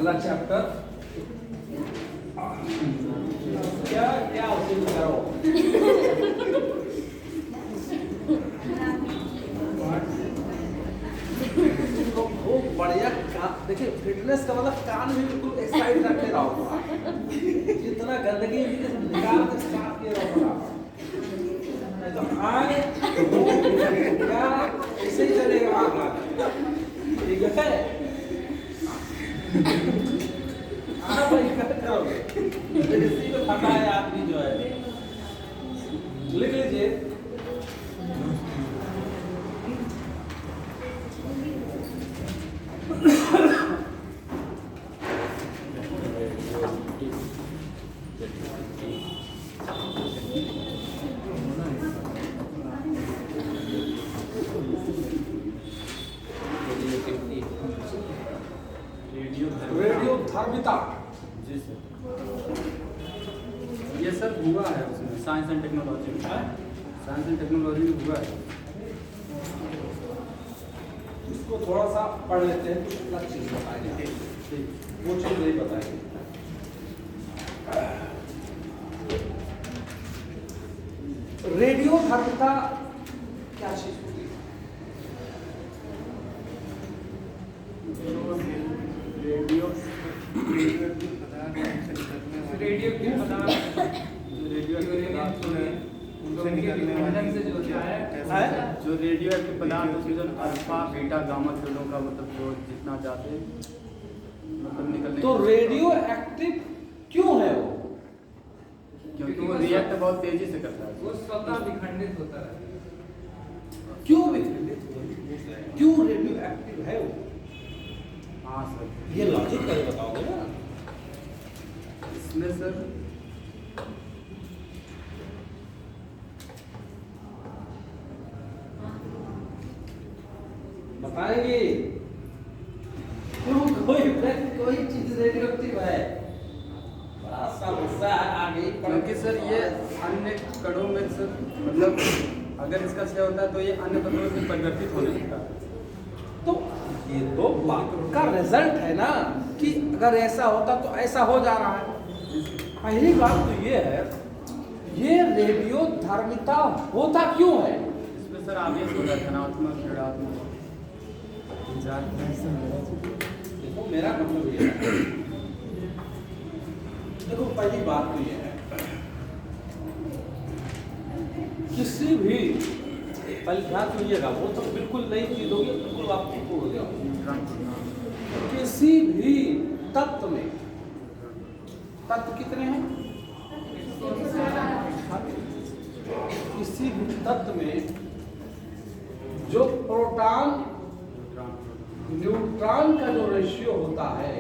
अगला चैप्टर क्या क्या उसे करो। तो खूब बढ़िया देखिए, फिटनेस का मतलब कान भी बिल्कुल एक्सरसाइज रखे रहो, जितना गंदगी निकाल के साफ किए रहो, नहीं तो आए क्या ऐसे ही चलेगा आगे, ठीक है। हाँ भाई क्या करोगे, इसी में फंसा है आदमी जो है। लिख लीजिए रेडियोधर्मिता। जी सर, ये सर हुआ है उसमें साइंस एंड टेक्नोलॉजी में, साइंस एंड टेक्नोलॉजी में हुआ है। इसको थोड़ा सा पढ़ लेते हैं, कुछ अलग चीज बताएंगे, वो चीज नहीं बताएंगे। रेडियोधर्मिता क्या चीज होती है? रेडियो के पदार्थ रेडियो जो रेडियो एक्टिव पदार्थ उसमें जो अल्फा बीटा गामा किरणों का मतलब जो जितना जाते मतलब निकलने, तो रेडियो एक्टिव क्यों है वो? क्योंकि वो रिएक्ट बहुत तेजी से करता है, वो स्वतः विखंडित होता है। क्यों विखंडित हुआ? क्यों रेडियो एक्टिव है वो? हाँ सर, ये लॉजिक करके बताओगे ना। इसमें सर बताएंगे क्यों कोई चीज रेडियो एक्टिव है? बड़ा समस्या आगे। क्योंकि सर ये अन्य कणों में सर मतलब अगर इसका क्षय होता है तो ये अन्य कणों में परिवर्तित होने लगता है। तो ये तो बात का रिजल्ट है ना कि अगर ऐसा होता तो ऐसा हो जा रहा है। पहली बात तो ये है, ये रेडियोधर्मिता होता क्यों है? इसमें सर आवेश होता है, धनात्मक ऋणात्मक। देखो मेरा मतलब ये है, देखो पहली बात तो ये है, किसी भी पहले ध्यान दीजिएगा, वो तो बिल्कुल नई चीज होगी, बिल्कुल आपको हो गया। किसी भी तत्व में, तत्व कितने हैं? किसी भी तत्व में जो प्रोटॉन न्यूट्रॉन का जो रेशियो होता है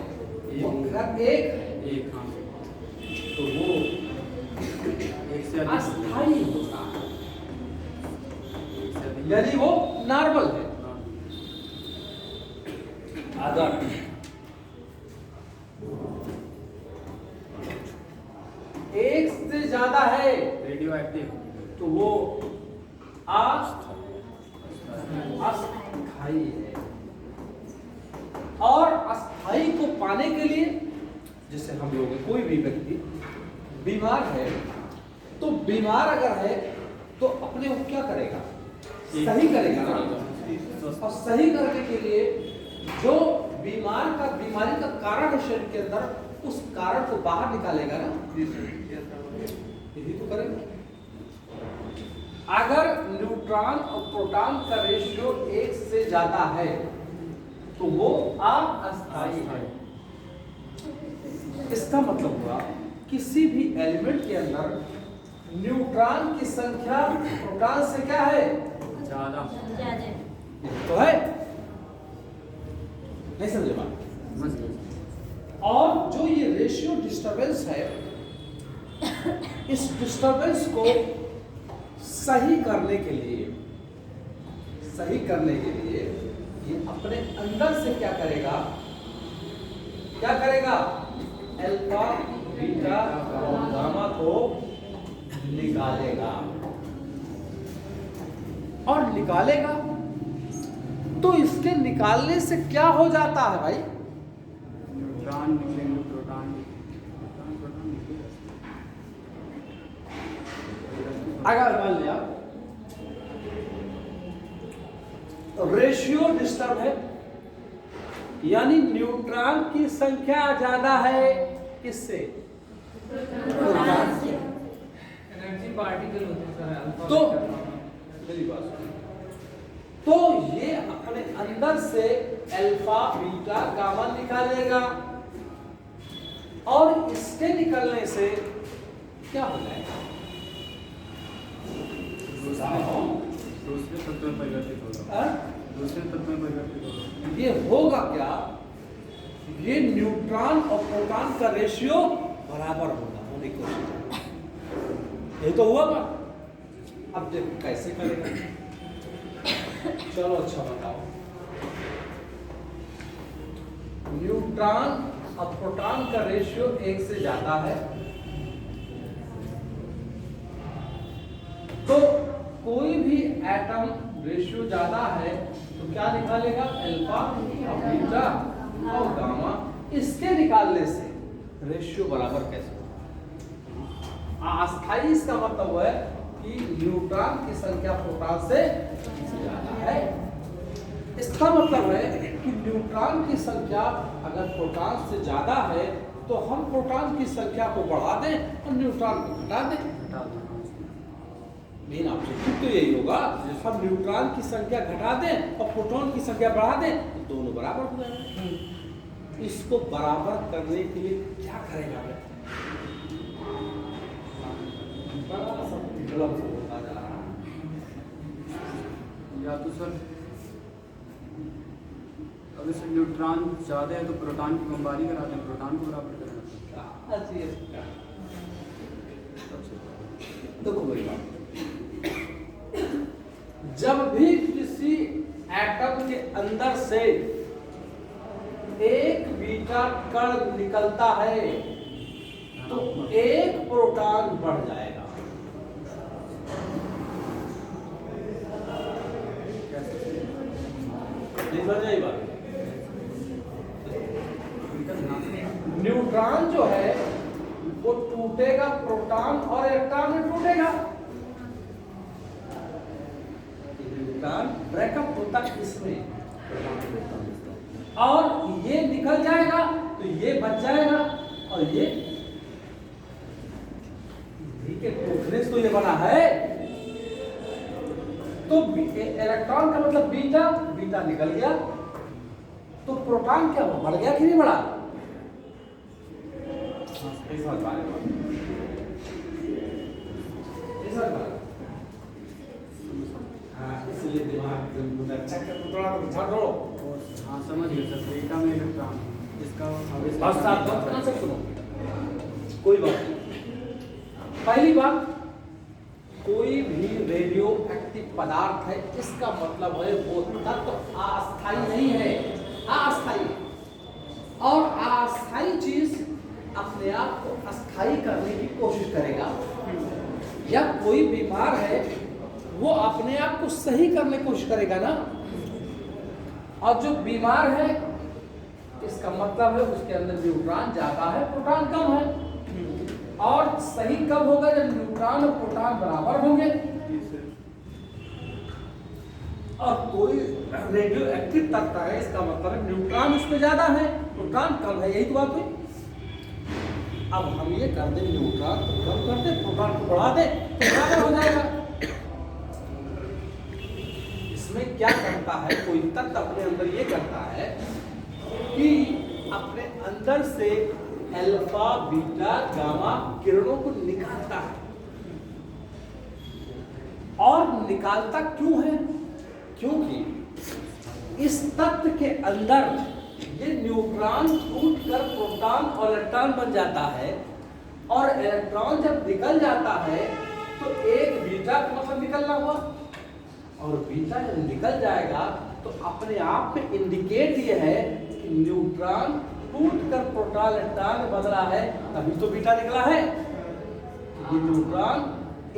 वो अगर एक, हाँ, तो वो एक से अधिक अस्थाई होता है, यानी वो नॉर्मल है। अगर एक से ज्यादा है रेडियो एक्टिव तो वो अस्थाई है। और अस्थाई को पाने के लिए, जैसे हम लोग कोई भी व्यक्ति बीमार है, तो बीमार अगर है तो अपने वो क्या करेगा? सही करेगा ना। और सही करने के लिए जो बीमारी का कारण है शरीर के अंदर, उस कारण को बाहर निकालेगा ना, यही तो करेगा। अगर न्यूट्रॉन और प्रोटॉन का रेशियो एक से ज्यादा है तो वो अस्थाई है। इसका मतलब हुआ किसी भी एलिमेंट के अंदर न्यूट्रॉन की संख्या प्रोटॉन से क्या है? ज्यादा तो है, नहीं समझे बात? और जो ये रेशियो डिस्टरबेंस है, इस डिस्टरबेंस को सही करने के लिए ये अपने अंदर से क्या करेगा? अल्फा बीटा और गामा को निकालेगा। और निकालेगा तो इसके निकालने से क्या हो जाता है भाई? न्यूट्रॉन निकलेंगे, प्रोटॉन निकलेगा। अगर मान लिया रेशियो डिस्टर्ब है, यानी न्यूट्रॉन की संख्या ज्यादा है किससे? एनर्जी पार्टिकल होते हैं सर, अल्फा तो बीटा। मेरी बात सुनो। तो ये अपने अंदर से अल्फा बीटा गामा निकालेगा और इसके निकलने से क्या हो जाएगा? दूसरे तत्व में परिवर्तित होगा। हाँ? दूसरे तत्व में परिवर्तित होगा। ये होगा क्या? ये न्यूट्रॉन और प्रोटॉन का रेशियो बराबर होने की कोशिश है। ये तो हुआ ना। अब देखो कैसे करेगा। चलो अच्छा बताओ। न्यूट्रॉन और प्रोटॉन का रेशियो 1 से ज्यादा है, तो कोई भी एटम रेशियो ज्यादा है तो क्या निकालेगा? अल्फा और बीटा और गामा। इसके निकालने से रेशियो बराबर कैसे होगा? अस्थाई इसका मतलब है कि न्यूट्रॉन की संख्या प्रोटॉन से ज्यादा है। इसका मतलब है कि न्यूट्रॉन की संख्या अगर प्रोटॉन से ज्यादा है तो हम प्रोटॉन की संख्या को बढ़ा दें और न्यूट्रॉन को घटा दें। मेन ऑब्जेक्टिव तो यही होगा, हम न्यूट्रॉन की संख्या घटा दें और प्रोटॉन की संख्या बढ़ा दें तो दोनों बराबर हो जाएंगे। इसको बराबर करने के लिए क्या करेगा? बड़ा सा विकल्प होता जा रहा है। या तो सर अगर से न्यूट्रॉन ज़्यादा है तो प्रोटॉन की बमबारी करा दें, प्रोटॉन को बराबर करें। देखो मेरी बात, जब भी किसी एटम के अंदर से एक बीटा कण निकलता है तो एक प्रोटॉन बढ़ जाएगा। नहीं समझ आई बात? न्यूट्रॉन जो है वो टूटेगा प्रोटॉन और इलेक्ट्रॉन में टूटेगा। न्यूट्रॉन ब्रेकअप होता इसमें और ये निकल जाएगा तो ये बच जाएगा और ये के टूटने से तो ये बना है। तो इलेक्ट्रॉन का मतलब बीटा, बीटा निकल गया तो प्रोटॉन क्या हुआ? बढ़ गया कि नहीं बढ़ा? इसलिए दिमाग अच्छा थोड़ा छोड़ो। हाँ समझ गए सर, बीटा में इलेक्ट्रॉन इसका बस आप सब सुनो, कोई बात नहीं। पहली बात, कोई भी रेडियो एक्टिव पदार्थ है इसका मतलब है वो तत्व अस्थायी नहीं है, अस्थायी। और अस्थायी चीज अपने आप को अस्थायी करने की कोशिश करेगा। या कोई बीमार है वो अपने आप को सही करने की कोशिश करेगा ना। और जो बीमार है इसका मतलब है उसके अंदर न्यूट्रॉन ज्यादा है, प्रोटॉन कम है। और सही कब होगा? जब न्यूट्रॉन और प्रोटॉन बराबर होंगे। और कोई रेडियो एक्टिव तत्व है इसका मतलब है न्यूट्रॉन उसमें ज्यादा है, प्रोटॉन कम है। यही तो बात हुई। अब हम ये कर दें, न्यूट्रॉन को कम कर दें, प्रोटॉन को बढ़ा दें तो बराबर हो जाएगा। इसमें क्या करता है कोई तत्व अपने अंदर ये करता है कि अपने अंदर से अल्फा बीटा गामा किरणों को निकालता है। और निकालता क्यों है? क्योंकि इस तत्व के अंदर ये न्यूट्रॉन टूटकर प्रोटॉन और इलेक्ट्रॉन बन जाता है। और इलेक्ट्रॉन जब निकल जाता है तो एक बीटा का मतलब निकलना हुआ, और बीटा जब निकल जाएगा तो अपने आप में इंडिकेट ये है कि न्यूट्रॉन टूटकर प्रोटॉन इलेक्ट्रॉन में बदला है, तभी तो बीटा निकला है। ये न्यूट्रॉन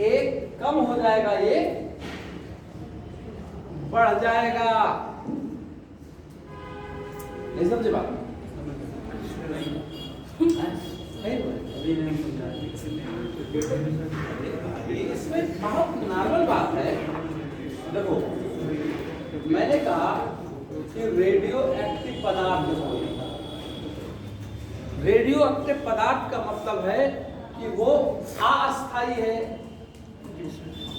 एक कम हो जाएगा, एक बढ़ जाएगा। नहीं समझे बात? नहीं बोले। इसमें बहुत नॉर्मल बात है। देखो मैंने कहा कि रेडियो एक्टिव पदार्थ होगा। रेडियो एक्टिव पदार्थ का मतलब है कि वो अस्थायी है,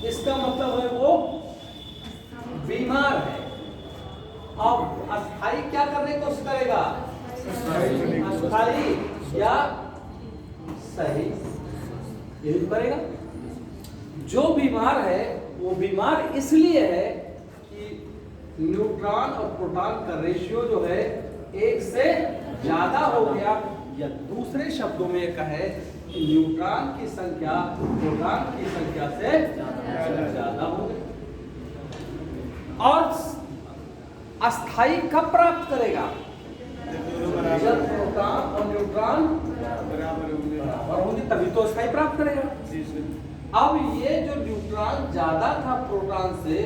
इसका मतलब है वो बीमार है। अब अस्थायी क्या करने की कोशिश करेगा? अस्थायी या सही, यही करेगा। जो बीमार है वो बीमार इसलिए है कि न्यूट्रॉन और प्रोटॉन का रेशियो जो है एक से ज्यादा हो गया, या दूसरे शब्दों में कहे कि न्यूट्रॉन की संख्या प्रोटॉन की संख्या से ज्यादा हो गई। और अस्थाई कब प्राप्त करेगा? जब प्रोटॉन और न्यूट्रॉन बराबर होंगे तभी तो अस्थाई प्राप्त करेगा। अब ये जो न्यूट्रॉन ज्यादा था प्रोटॉन से,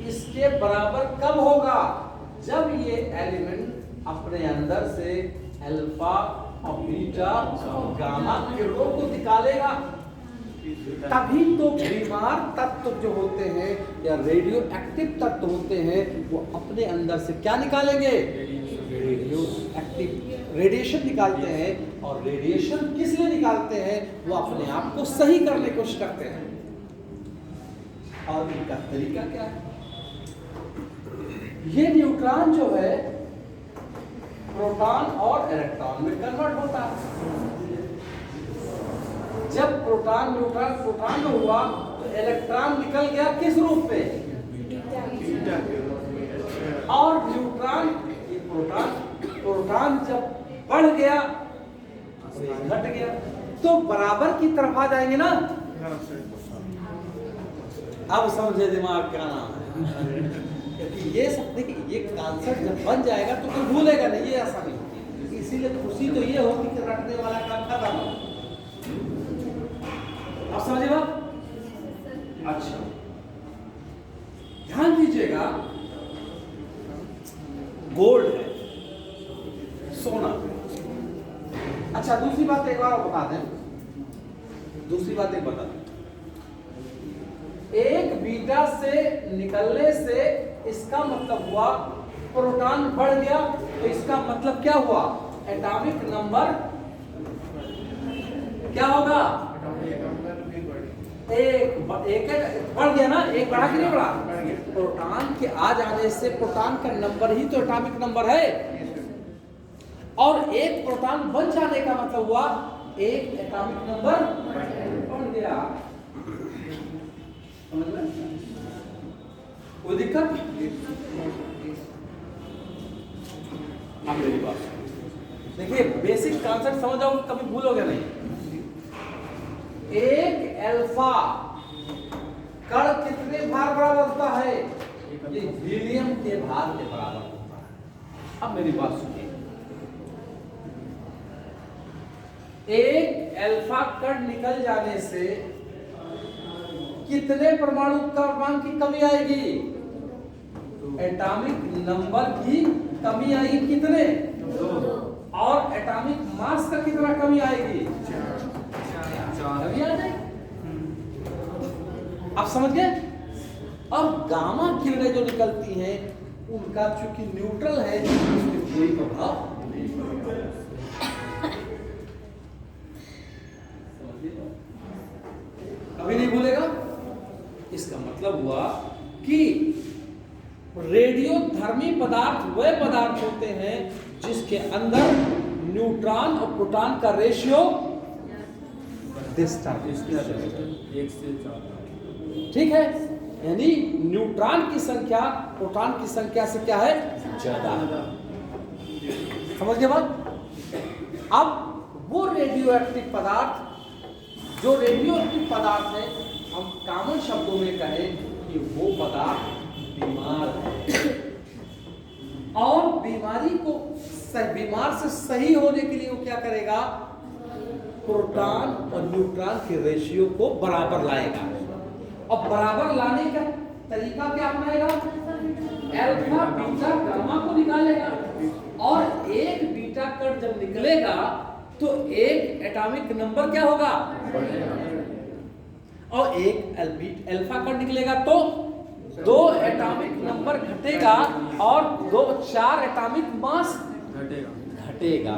इसके बराबर कब होगा? जब ये एलिमेंट अपने अंदर से अल्फा और बीटा और गामा किरणों को निकालेगा, तभी तो बीमार तत्व जो होते हैं या रेडियो एक्टिव तत्व होते हैं वो अपने अंदर से क्या निकालेंगे? रेडियो एक्टिव रेडिएशन निकालते हैं। और रेडिएशन किस लिए निकालते हैं? वो अपने आप को सही करने की कोशिश करते हैं। और इनका तरीका क्या है? ये न्यूट्रॉन जो है प्रोटॉन और इलेक्ट्रॉन में कन्वर्ट होता है। जब प्रोटॉन न्यूट्रॉन प्रोटॉन में हुआ तो इलेक्ट्रॉन निकल गया किस रूप में? और न्यूट्रॉन प्रोटॉन जब बढ़ गया घट गया तो बराबर की तरफ आ जाएंगे ना। अब समझे दिमाग क्या नाम है। ये सब देखिए, ये कॉन्सेप्ट जब बन जाएगा तो कोई भूलेगा नहीं, ये ऐसा नहीं होती। इसीलिए खुशी तो ये होगी कि रटने वाला काम खत्म हो। आप समझे बात? अच्छा ध्यान दीजिएगा, गोल्ड है, सोना। अच्छा दूसरी बात एक बार बता दें, दूसरी बात एक बता दें। एक बीटा से निकलने से इसका मतलब हुआ प्रोटॉन बढ़ गया, तो इसका मतलब क्या हुआ? एटॉमिक नंबर क्या होगा? एक बढ़ गया ना, एक बढ़ा कि नहीं बढ़ा? प्रोटॉन के आ जाने से प्रोटॉन का नंबर ही तो एटॉमिक नंबर है, और एक प्रोटॉन बन जाने का मतलब हुआ एक एटॉमिक नंबर बढ़ गया। समझ में? कोई दिक्कत? अब मेरी बात देखिए, बेसिक कॉन्सेप्ट समझ जाओ, कभी भूलोगे नहीं। एक अल्फा कण कितने भार बराबर होता है? ये हीलियम के भार के बराबर होता है। अब मेरी बात सुनिए, एक अल्फा कण निकल जाने से कितने परमाणु क्रमांक की कमी आएगी? एटॉमिक नंबर की कमी आएगी। कितने? और एटॉमिक मास का कितना कमी आएगी? कमी आ जाएगी। आप समझ गए? अब गामा किरणें जो निकलती हैं उनका चूंकि न्यूट्रल है, उसमें कोई प्रभाव नहीं पड़ेगा। कभी नहीं भूलेगा। इसका मतलब हुआ कि रेडियो धर्मी पदार्थ वे पदार्थ होते हैं जिसके अंदर न्यूट्रॉन और प्रोटॉन का रेशियो एक से ज्यादा। ठीक है, यानी न्यूट्रॉन की संख्या प्रोटॉन की संख्या से क्या है? ज्यादा। समझ गए बात? अब वो रेडियो एक्टिव पदार्थ, जो रेडियो एक्टिव पदार्थ है, हम कॉमन शब्दों में कहें कि वो पदार्थ बीमार है, और बीमारी को बीमार से सही होने के लिए वो क्या करेगा? प्रोटॉन और न्यूट्रॉन के रेशियो को बराबर लाएगा। और बराबर लाने का तरीका क्या अपनाएगा? अल्फा बीटा गामा को निकालेगा, और एक बीटा कट जब निकलेगा तो एक एटॉमिक नंबर क्या होगा, और एक अल्फा कट निकलेगा तो 2 एटॉमिक नंबर घटेगा और 4 एटॉमिक मास घटेगा।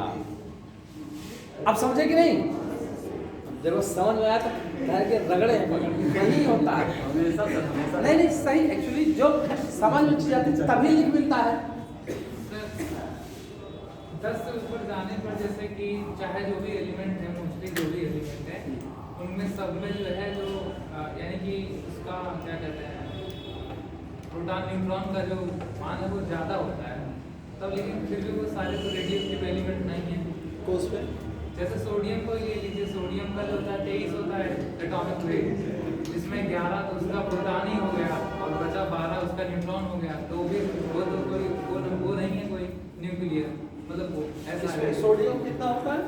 अब समझे कि नहीं? देखो समझ में आया तो के रगड़े हैं मगर नहीं होता है। नहीं सही, एक्चुअली जो समझ में चीज आती है तभी लिख मिलता है। 10 से ऊपर जाने पर जैसे कि चाहे जो भी एलिमेंट है, मोस्टली जो भी एलिमेंट है उनमें सब में जो है जो यानी कि उसका क्या कहते हैं प्रोटॉन न्यूट्रॉन का जो मान है वो ज़्यादा होता है तब, लेकिन फिर भी वो सारे तो रेडियोएक्टिव एलिमेंट नहीं है। कोस पे जैसे सोडियम को ले लीजिए, सोडियम का जो होता है 23 होता है एटॉमिक वेट, जिसमें 11 तो उसका प्रोटॉन ही हो गया और बचा 12 उसका न्यूट्रॉन हो गया, तो भी वो तो कोई वो नहीं है कोई न्यूक्लियर, मतलब वो ऐसा है। सोडियम कितना होता है?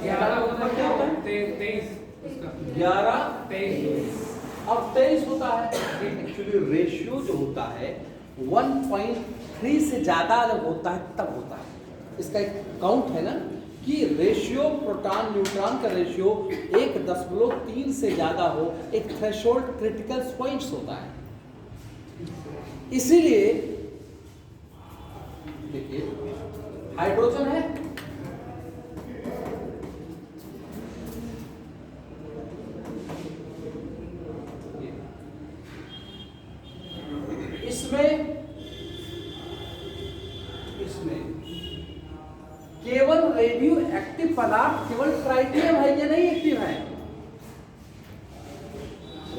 11 होता है 23 उसका 11 23 और 23 होता है। एक्चुअली रेशियो जो होता है 1.3 से ज्यादा जब होता है तब होता है। इसका एक काउंट है ना कि रेशियो प्रोटॉन न्यूट्रॉन का रेशियो 1.3 से ज्यादा हो, एक थ्रेशोल्ड क्रिटिकल पॉइंट्स होता है। इसीलिए देखिए हाइड्रोजन है, इसमें केवल रेडियो एक्टिव पदार्थ केवल ट्राइटियम है या नहीं एक्टिव है?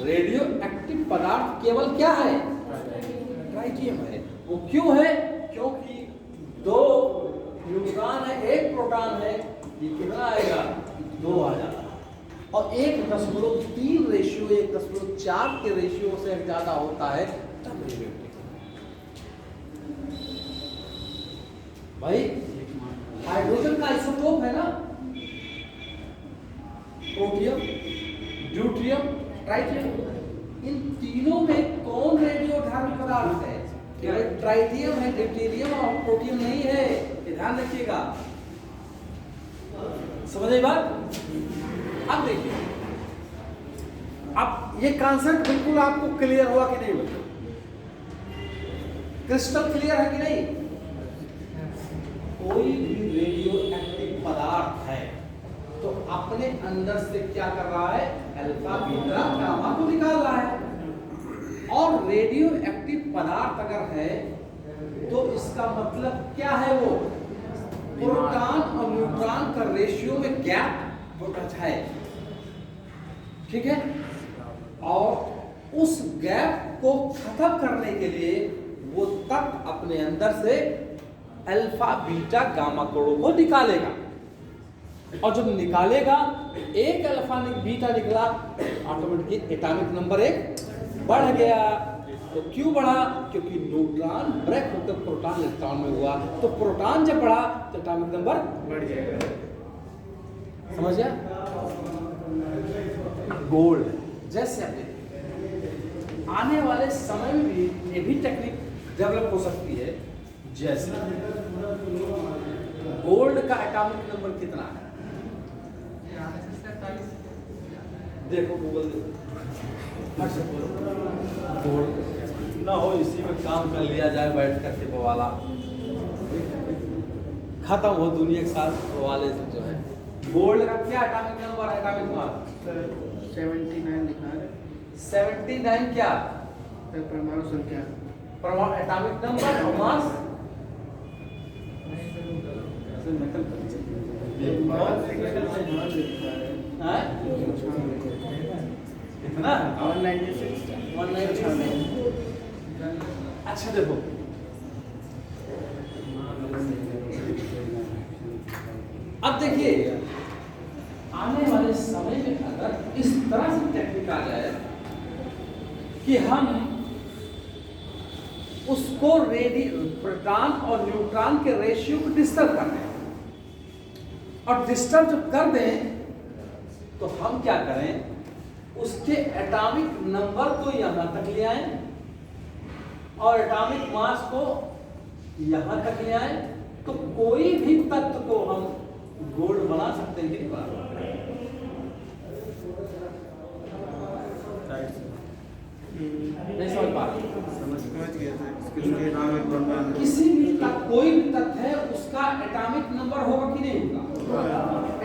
रेडियो एक्टिव पदार्थ केवल क्या है? ट्राइटियम है। वो क्यों है? क्योंकि 2 न्यूट्रॉन है, 1 प्रोटॉन है, ये कितना आएगा? 2 आ जाता है। और 1.3 रेशियो 1.4 के रेशियो से ज्यादा होता है तब रेडियोएक्टिव। भाई हाइड्रोजन का आइसोटोप है ना, प्रोटियम, ड्यूट्रियम, ट्राइटियम, इन तीनों में कौन रेडियोधर्मी पदार्थ है? केवल ट्राइटियम है, ड्यूटेरियम और प्रोटियम नहीं है, ये ध्यान रखिएगा। समझे बात? अब देखिए, अब ये कॉन्सेप्ट बिल्कुल आपको क्लियर हुआ कि नहीं? क्रिस्टल क्लियर है कि नहीं? कोई भी रेडियो एक्टिव पदार्थ है तो अपने अंदर से क्या कर रहा है? अल्फा बीटा गामा को निकाल रहा है। और रेडियो एक्टिव पदार्थ अगर है तो इसका मतलब क्या है? वो प्रोटॉन और न्यूट्रॉन का रेशियो में गैप होता है, ठीक है? और उस गैप को खत्म करने के लिए वो तक अपने अंदर से अल्फा बीटा गामा कोणों को निकालेगा। और जब निकालेगा, एक अल्फा बीटा निकला, ऑटोमेटिकली एटॉमिक नंबर 1 बढ़ गया। तो क्यों बढ़ा? क्योंकि न्यूट्रॉन ब्रेक होकर प्रोटॉन इलेक्ट्रॉन में हुआ, तो प्रोटॉन जब बढ़ा तो एटॉमिक नंबर बढ़ जाएगा। समझ गया? गोल्ड जैसे अपने आने वाले समय में भी ये भी टेक्निक डेवलप हो सकती है। जैसे गोल्ड का एटॉमिक नंबर कितना है? देखो गूगल गोल्ड ना हो, इसी में काम कर लिया जाए बैठ करके बवाला खत्म हो दुनिया के साथ बवाले से जो है। गोल्ड का क्या एटॉमिक नंबर है? एटॉमिक नंबर 79 लिखा है। 79 क्या? परमाणु संख्या, परमाणु एटॉमिक नंबर और मास। नकल कितना? 196। अच्छा देखो, अब देखिए आने वाले समय में अगर इस तरह से टेक्निक आ जाए कि हम उसको प्रोटॉन और न्यूट्रॉन के रेशियो को डिस्टर्ब कर दें, और डिस्टर्ब जब कर दें तो हम क्या करें? उसके एटॉमिक नंबर को यहां तक ले आए और एटॉमिक मास को यहां तक ले आए तो कोई भी तत्व को हम गोल्ड बना सकते हैं कि नहीं बना सकते? नहीं समझ पा रहे? समझ गया था। इसके लिए नाम एक प्रमाण है। किसी भी तत्व, कोई भी तत्व है उसका एटॉमिक नंबर होगा कि नहीं होगा,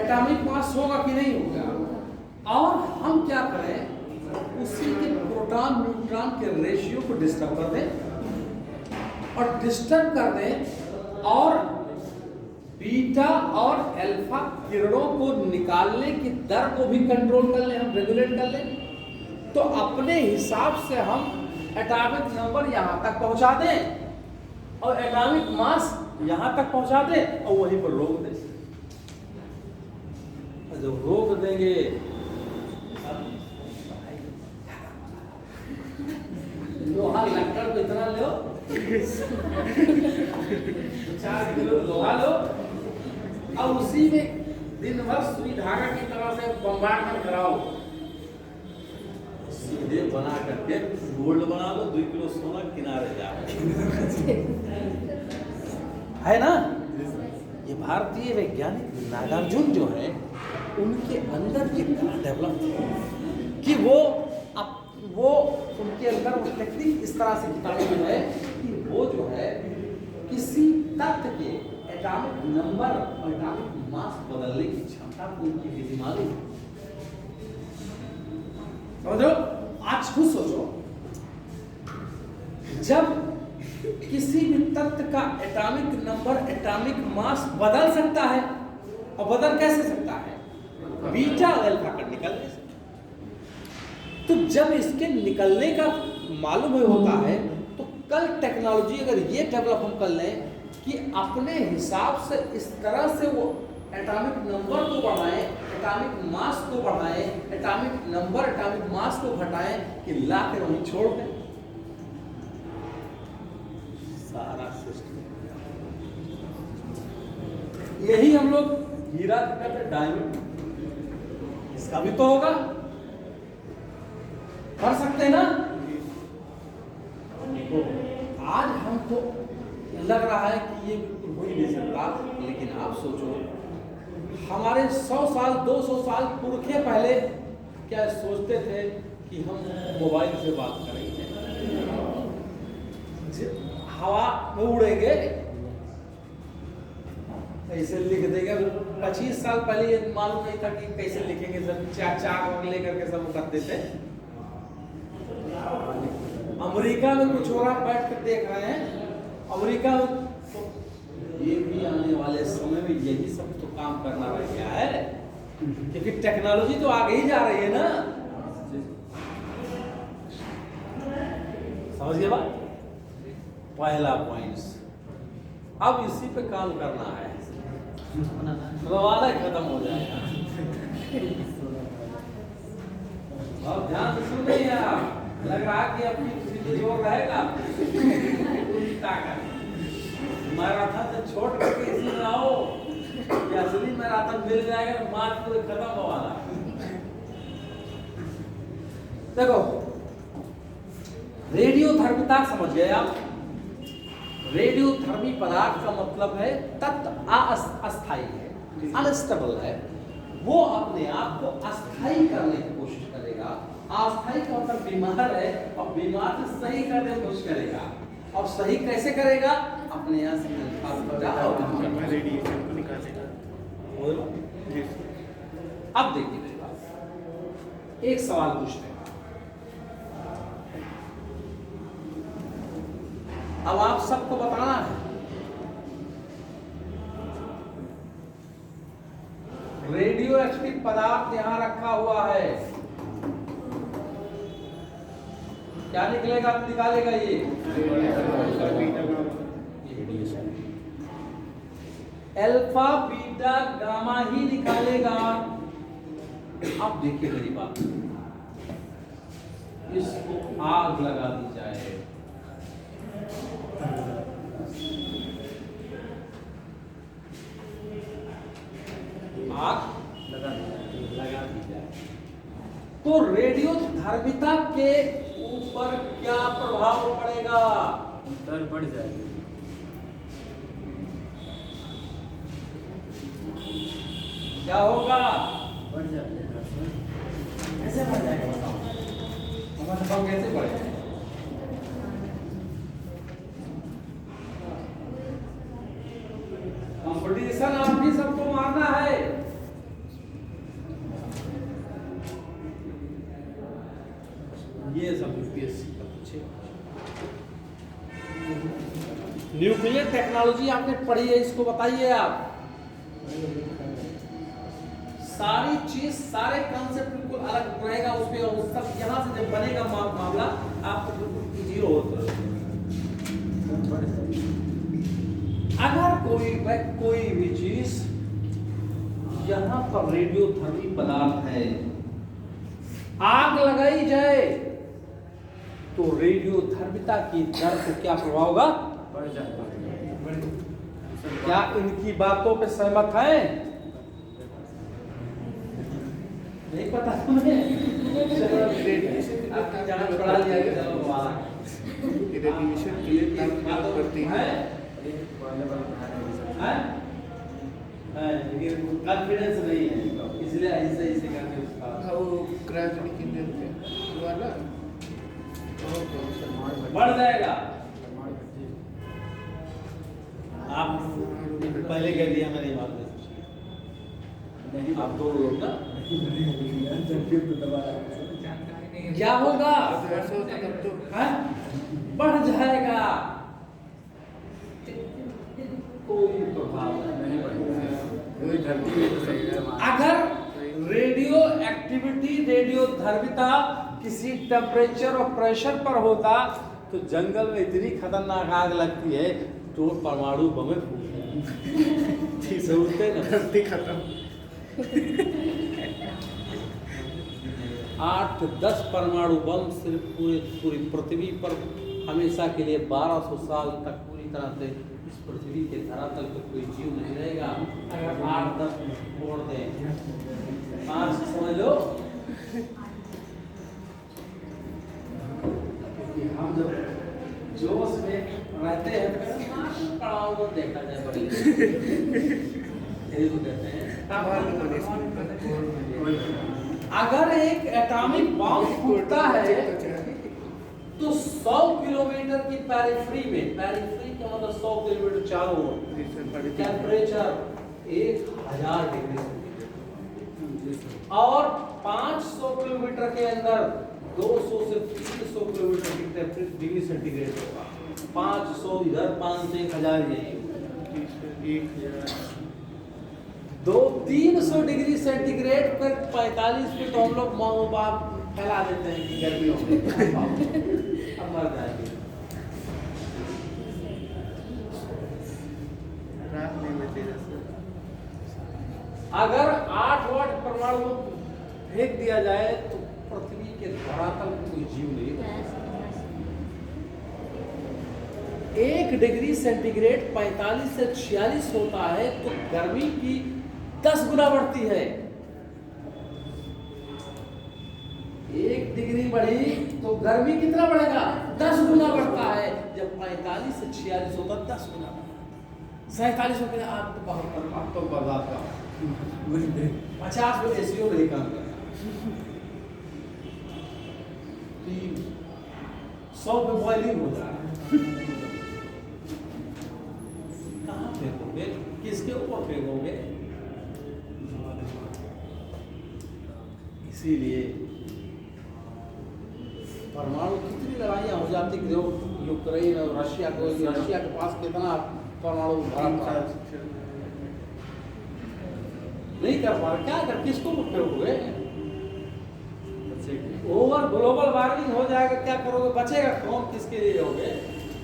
एटॉमिक मास होगा कि नहीं होगा। और हम क्या करें, उसी के प्रोटॉन न्यूट्रॉन के रेशियो को डिस्टर्ब कर दें, और डिस्टर्ब कर दें और बीटा और अल्फा किरणों को निकालने की दर को भी कंट्रोल कर लें, हम रेगुलेट कर लें, तो अपने हिसाब से हम एटॉमिक नंबर यहां तक पहुंचा दें और एटॉमिक मास यहां तक पहुंचा दें और वहीं पर रोक दें। जब रोक देंगे, लोहा लक्कड़ को इतना लो, 4 किलो लोहा लो और उसी में दिन भर सुई धागा की तरह से बम्बार्डमेंट कराओ, सीधे बना करके गोल्ड बना लो, 2 किलो सोना किनारे जाओ। है ना? ये भारतीय वैज्ञानिक नागार्जुन जो है, उनके अंदर ये डेवलप कि वो उनके अंदर वो टेक्निक इस तरह से बताई गई है कि वो जो है किसी तत्व के एटॉमिक नंबर और एटॉमिक मास बदलने की क्षमता को उनकी विधि मालूम है। समझो? आज खुद सोचो, जब किसी भी तत्व का एटॉमिक नंबर, एटॉमिक मास बदल सकता है, और बदल कैसे सकता है? बीटा अल्फा का निकलने से। तो जब इसके निकलने का मालूम होता है, तो कल टेक्नोलॉजी अगर ये डेवलप हम कर लें कि अपने हिसाब से इस तरह से वो एटॉमिक नंबर को बढ़ाएं, एटॉमिक मास को बढ़ाएं, एटॉमिक नंबर एटॉमिक मास को घटाएं कि ला के वहीं छोड़ दें सारा सिस्टम। यही हम लोग हीरा कहते, डायमंड, इसका भी तो होगा, कर सकते हैं ना? तो आज हमको लग रहा है कि ये बिल्कुल हो ही नहीं सकता, लेकिन आप सोचो, हमारे 100 साल 200 साल पुरखे पहले क्या सोचते थे कि हम मोबाइल से बात करेंगे, हवा में उड़ेंगे, कैसे लिख देंगे। 25 साल पहले ये मालूम नहीं था कि कैसे लिखेंगे, सब चाक लेकर के सब करते थे। अमेरिका में कुछ हो रहा, बैठ कर देख रहे हैं अमेरिका में, तो ये भी आने वाले समय में यही सब तो काम करना रह गया है, क्योंकि टेक्नोलॉजी तो आगे ही जा रही है ना। समझिए बात, पहला पॉइंट्स। अब इसी पे काम करना है, रवाना खत्म हो जाएगा। अब ध्यान से सुन रही हैं आप, लग रहा कि अपनी किसी जोर रहेगा मैराथन से छोड़ करके इसमें आओ, ये असली मैराथन मिल जाएगा तो मार्च को खत्म हो वाला। देखो, रेडियोधर्मिता समझ गए आप? रेडियोधर्मी पदार्थ का मतलब है तत्व अस्थायी है, अनस्टेबल है, वो अपने आप को अस्थायी करने की कोशिश करेगा। अस्थायी का मतलब बीमार है, और बीमार से सही करने की कोशिश करेगा। और सही कैसे करेगा? अपने यहाँ से रेडिएशन को निकालेगा। अब देखिए मेरी बात, एक सवाल पूछते हैं, अब आप सबको बताना है, रेडियो एक्टिव पदार्थ यहां रखा हुआ है, क्या निकलेगा? निकालेगा ये अल्फा बीटा गामा ही निकालेगा। अब देखिए मेरी बात, इसको आग लगा दी जाए, आग लगा दी जाए, तो रेडियोधर्मिता के ऊपर क्या प्रभाव पड़ेगा? दर बढ़ जाएगी। क्या होगा? बढ़ जाएगा सर। कैसे बढ़ जाएगा बताओ? हमारा बम कैसे बढ़ेगा? कंपटीशन आप भी सबको मारना है। ये सब यूपीएससी का पूछे। न्यूक्लियर टेक्नोलॉजी आपने पढ़ी है, इसको बताइए आप। सारी चीज, सारे कॉन्सेप्ट बिल्कुल अलग रहेगा उसमें, और सब यहाँ से जब बनेगा मामला आपको बिल्कुल जीरो होता है। अगर कोई भी चीज यहाँ पर रेडियोधर्मी पदार्थ है, आग लगाई जाए तो रेडियोधर्मिता की दर को क्या प्रभाव होगा? बढ़ जाएगा। क्या इनकी बातों पे सहमत है? नहीं पता तुम्हें? आपकी जांच पढ़ा लिया कि चलो वाला रेडिएशन क्लियर करती है। कॉन्फिडेंस नहीं है, इसलिए ऐसे ऐसे करके उसका वो क्रायोजेनिक इंजन पे वाला बढ़ जाएगा। आप पहले कह दिया, मैं नहीं मानता। नहीं आप दो लोग ना, जानकारी नहीं है। क्या होगा? ऐसा होता तब तो हैं? बढ़ जाएगा। कोई प्रभाव नहीं। कोई धरती में तो सही है। अगर रेडियो एक्टिविटी, रेडियो धर्मिता किसी टेम्परेचर और प्रेशर पर होता तो जंगल में इतनी खतरनाक आग लगती है तो परमाणु बम फूटते ना। धरती खत्म। 8-10 परमाणु बम सिर्फ पूरी पृथ्वी पर हमेशा के लिए 1200 साल तक पूरी तरह से इस पृथ्वी के धरातल पर कोई जीव नहीं रहेगा। अगर 8-10 फोड़ दें, 5 समझ लो। क्योंकि हम जब जोश में रहते हैं पड़ाव को देखा जाए बड़ी कहते हैं। अगर एक एटॉमिक बम फूटता है तो 100 किलोमीटर की पेरिफेरी में, पेरिफेरी का मतलब 100 किलोमीटर चारों ओर, टेम्परेचर 1000 डिग्री और 500 किलोमीटर के अंदर 200 से 300 किलोमीटर की डिग्री सेंटीग्रेड होगा। 500 इधर, 500 1000 यही 200-300 डिग्री सेंटीग्रेड पर 45 पे तो हम लोग माँ बाप फैला देते हैं कि गर्मी हो गई, अब मर जाएंगे। रात नहीं बचेगा सर। अगर 8 वाट परमाणु फेंक दिया जाए तो पृथ्वी के धरातल पर कोई जीव नहीं रहेगा। 1 डिग्री सेंटीग्रेड 45 से 46 होता है तो गर्मी की 10 गुना बढ़ती है। 1 डिग्री बढ़ी तो गर्मी कितना बढ़ेगा? 10 गुना बढ़ता है। जब 45 से 46 होता 10 गुना बढ़ता। 47 हो गया, आप तो बहुत आप तो बर्बाद का 50 में एसीओ नहीं काम करता। 100 पे बॉइलिंग हो जा रहा है। कहाँ फेंकोगे? किसके ऊपर फेंकोगे? इसीलिए परमाणु कितनी लड़ाइयाँ हो जाती, यूक्रेन और रशिया को, रशिया के पास कितना परमाणु भरा पड़ा है। नहीं कर पा रहे, क्या कर, किसको फेंकोगे? ओवर ग्लोबल वार्मिंग हो जाएगा, क्या करोगे? बचेगा कौन? किसके लिए रहोगे?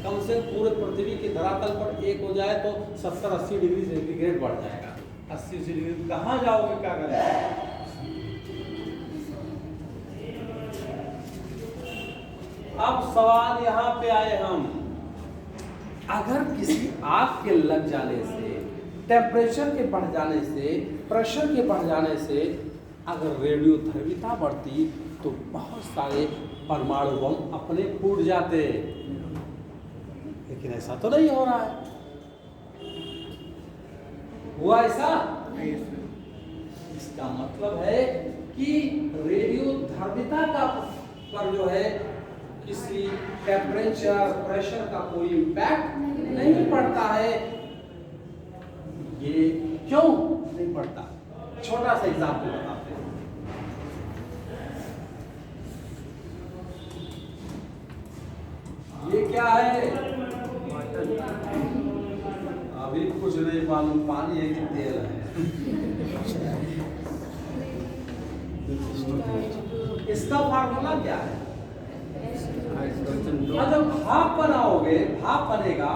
कम से कम पूरे पृथ्वी के धरातल पर 1 हो जाए तो 70-80 डिग्री सेंटीग्रेड बढ़ जाएगा। 80 डिग्री कहाँ जाओगे, क्या करेंगे? अब सवाल यहाँ पे आए हम, अगर किसी आग के लग जाने से, टेम्परेचर के बढ़ जाने से, प्रेशर के बढ़ जाने से अगर रेडियोधर्मिता बढ़ती तो बहुत सारे परमाणु बम अपने फूट जाते, लेकिन ऐसा तो नहीं हो रहा है। हुआ ऐसा? नहीं सर। इसका मतलब है कि रेडियो धर्मिता का पर जो है किसी टेम्परेचर प्रेशर का कोई इम्पैक्ट नहीं पड़ता है। ये क्यों नहीं पड़ता? छोटा सा एग्जाम्पल बताते हैं। ये क्या है? अभी कुछ नहीं मालूम, पानी है कि तेल है। इसका फार्मूला क्या है? जब भाप बनाओगे, भाप बनेगा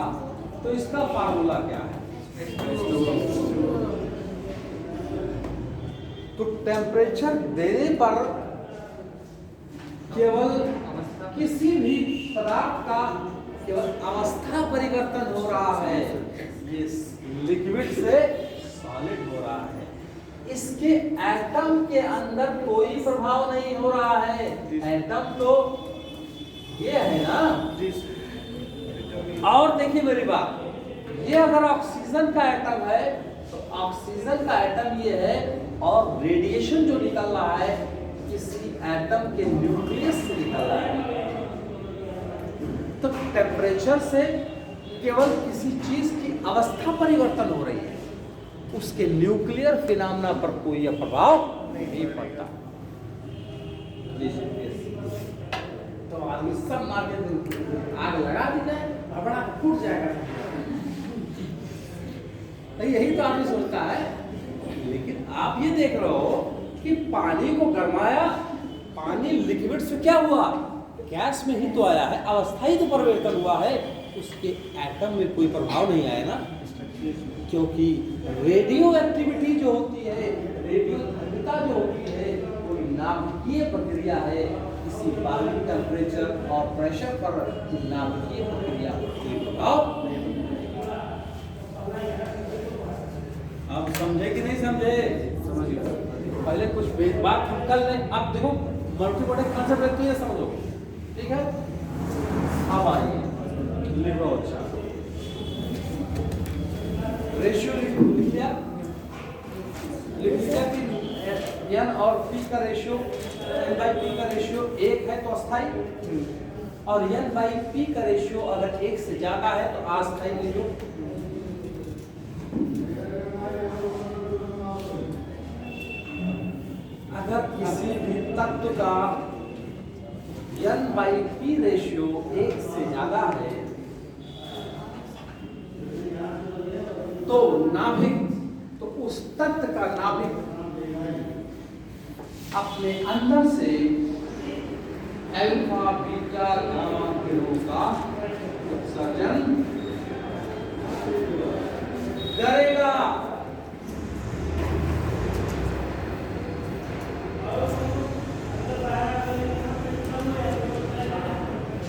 तो इसका फार्मूला क्या है? तो टेम्परेचर देने पर केवल किसी भी पदार्थ का केवल अवस्था परिवर्तन हो रहा है। ये लिक्विड से सॉलिड हो रहा है, इसके एटम के अंदर कोई प्रभाव नहीं हो रहा है। एटम तो ये है ना। और देखिए मेरी बात, ये अगर ऑक्सीजन का एटम है तो ऑक्सीजन का एटम ये है, और रेडिएशन जो निकल रहा है किसी एटम के न्यूक्लियस से निकल रहा है। तो टेम्परेचर से केवल किसी चीज की अवस्था परिवर्तन हो रही है, उसके न्यूक्लियर फिनोमेना पर कोई प्रभाव नहीं पड़ता। तो आदमी सब मार के आग लगा दी जाए, भबड़ा फूट जाएगा। तो यही तो आदमी सोचता है। लेकिन आप ये देख रहे हो कि पानी को गरमाया, पानी लिक्विड से क्या हुआ? गैस में ही तो आया है, अवस्था ही तो परिवर्तन हुआ है, उसके एटम में कोई प्रभाव नहीं आया ना। क्योंकि रेडियो एक्टिविटी जो होती है, रेडियो धर्मिता जो होती है, वो नाभिकीय प्रक्रिया है। किसी बाहरी टेम्परेचर और प्रेशर पर नाभिकीय प्रक्रिया कोई प्रभाव नहीं। आप समझे कि नहीं समझे? पहले कुछ बात हम कर लें। अब देखो मल्टीपल कंसेप्ट रहती है, समझो, ठीक है? अब आइए लिखो। अच्छा, रेशियो लिख लिया कि एन और पी का रेशियो, एन बाई पी का रेशियो 1 है तो अस्थाई, और एन बाई पी का रेशियो अगर 1 से ज्यादा है तो अस्थाई ले लो। अगर किसी भी तत्व का एन बाई पी रेशियो 1 से ज्यादा है तो नाभिक, तो उस तत्व का नाभिक अपने अंदर से अल्फा बीटा गामा किरणों का उत्सर्जन करेगा।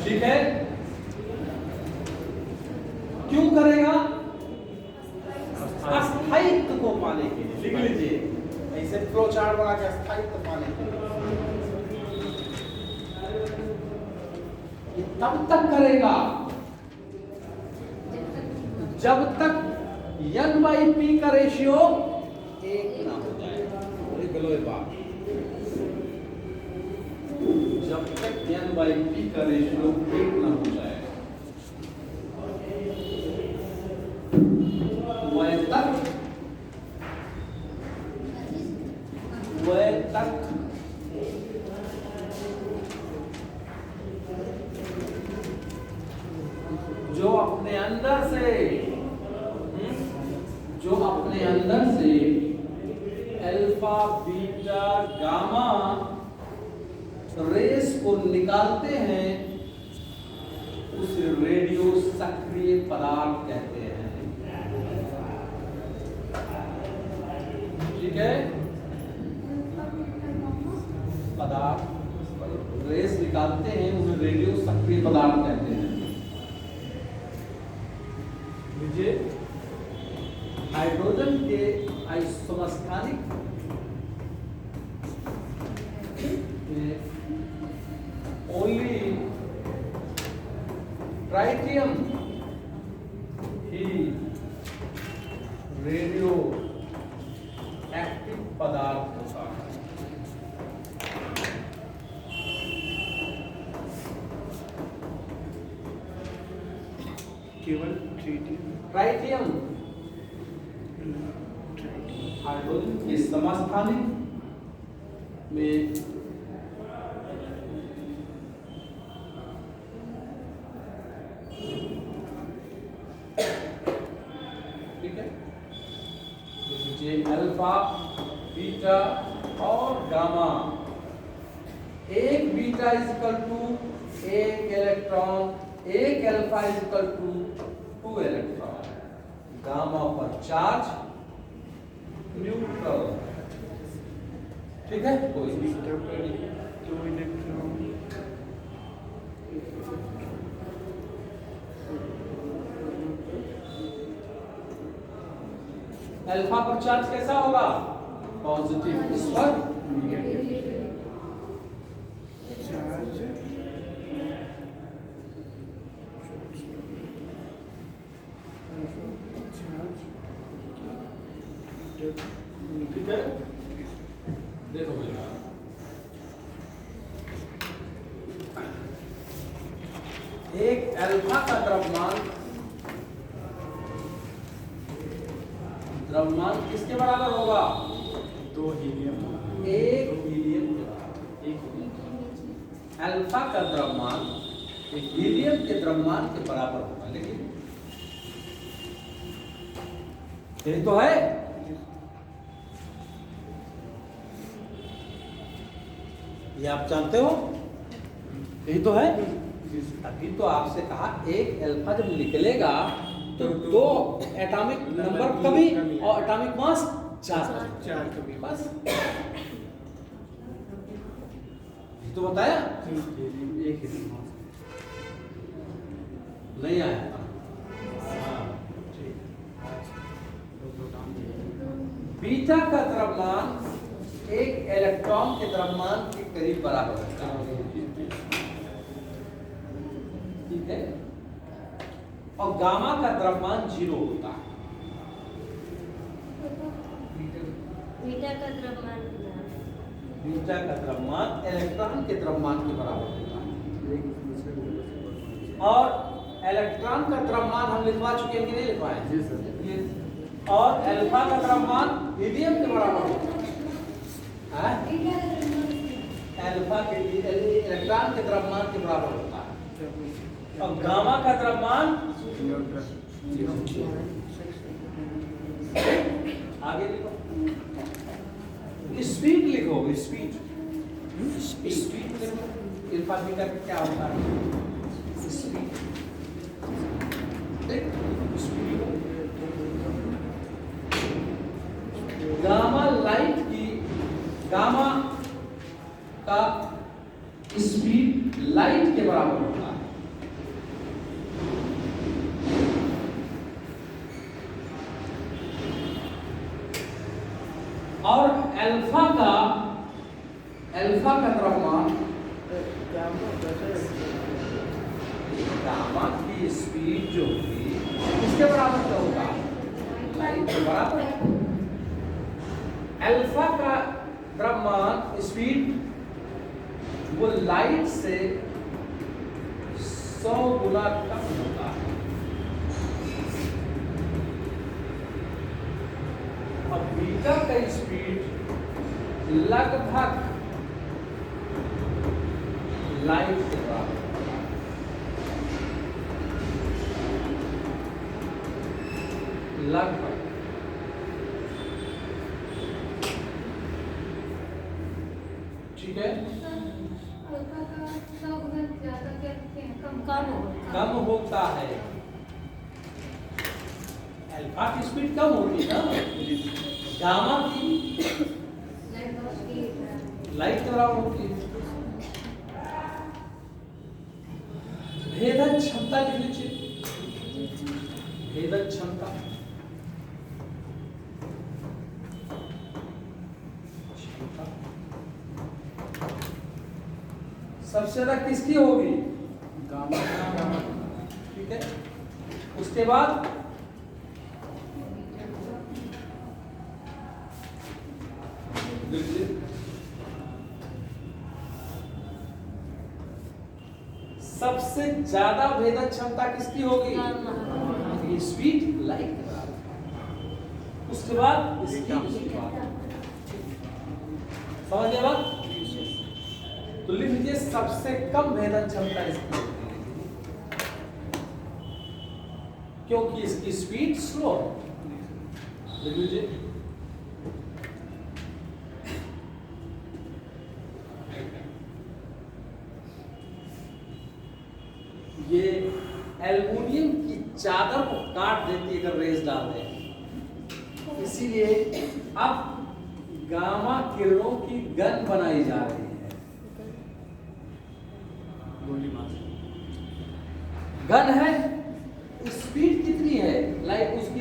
ठीक है? क्यों करेगा? अस्थायित्व को पाने के लिए। लिख लीजिए, ऐसे फ्लो चार्ट बना के अस्थायित्व पाने के लिए। ये तब तक करेगा जब तक एन बाई पी का रेशियो 1 ना हो जाए। गलत बात, जब तक एन बाई पी का रेशियो 1 ना हो जाए वह तक जो अपने अंदर से अल्फा बीटा गामा रेस को निकालते हैं उसे रेडियो सक्रिय पदार्थ कहते हैं। ठीक है? पदार्थ रेस निकालते हैं उसे रेडियो सक्रिय पदार्थ कहते हैं। लीजिए, हाइड्रोजन के आइसोमस्थानिक ओनली ट्राइटियम ही रेडियो एक्टिव पदार्थ केवल ट्रीटियम ट्राइटियम, हाइड्रोजन के समस्थानिक में ठीक है, ये अल्फा, बीटा और गामा। एक बीटा इज इक्वल टू एक इलेक्ट्रॉन, एक alpha is equal to 2 electron. Gamma पर चार्ज न्यूट्रल, ठीक है, कोई बीटा पर 2 इलेक्ट्रॉन अल्फा पर चार्ज कैसा होगा? पॉजिटिव, इस पर चार्ज ठीक है। देखो बेटा, एक अल्फा का द्रव्यमान किसके बराबर होगा? 2 हीलियम एक हीलियम के बराबर। अल्फा का द्रव्यमान एक हीलियम के द्रव्यमान के बराबर होगा, लेकिन यही तो है। ये आप जानते हो, यही तो है। अभी तो आपसे कहा एक अल्फा जब निकलेगा तो 2 एटॉमिक नंबर कभी और एटॉमिक मास 4 कभी बस, तो बताया एक ही नहीं आया। बीटा का द्रव्यमान एक इलेक्ट्रॉन के द्रव्यमान के करीब बराबर होता है, ठीक है, और गामा का द्रव्यमान 0 होता है। बीटा का द्रव्यमान बीटा का द्रव्यमान इलेक्ट्रॉन के द्रव्यमान के बराबर होता है, और इलेक्ट्रॉन का द्रव्यमान हम लिखवा चुके हैं कि नहीं लिखवाए? जी सर। और अल्फा का द्रव्यमान हीलियम के बराबर होता है। अल्फा के लिए इलेक्ट्रॉन के द्रव्यमान के बराबर होता है, और गामा का द्रव्यमान आगे लिखो, स्पीड लिखो, स्पीड स्पीड लिखो। अल्फा बीटा क्या होता है? Speed, speed. गामा लाइट की, गामा का स्पीड लाइट के बराबर होता है, और अल्फा का द्रव्यमान, गामा की स्पीड जो होगी किसके बराबर क्या होगा? लाइट के बराबर। अल्फा का द्रव्यमान स्पीड वो लाइट से 100 गुना कम होता है, और बीटा का स्पीड लगभग लाइट के बराबर होता है, लगभग। ठीक है, कम होता है। अल्फा की स्पीड कम होती है ना, गामा की लाइट के बराबर होती है। भेदन क्षमता लिख लीजिए, भेदन क्षमता। सबसे ज्यादा किसकी होगी? गामा। ठीक है, उसके बाद सबसे ज्यादा भेदन क्षमता किसकी होगी? ये स्पीड लाइट के बराबर है। उसके बाद इसकी समझ गए बात? तो लिख लीजिए सबसे कम भेदन क्षमता इसकी होती है क्योंकि इसकी स्पीड स्लो है। लिख लीजिए ये एल्युमिनियम की चादर को काट देती है अगर रेस डाल दें। इसीलिए अब गामा किरणों की गन बनाई जा रही है। गन है, स्पीड कितनी है लाइट उसकी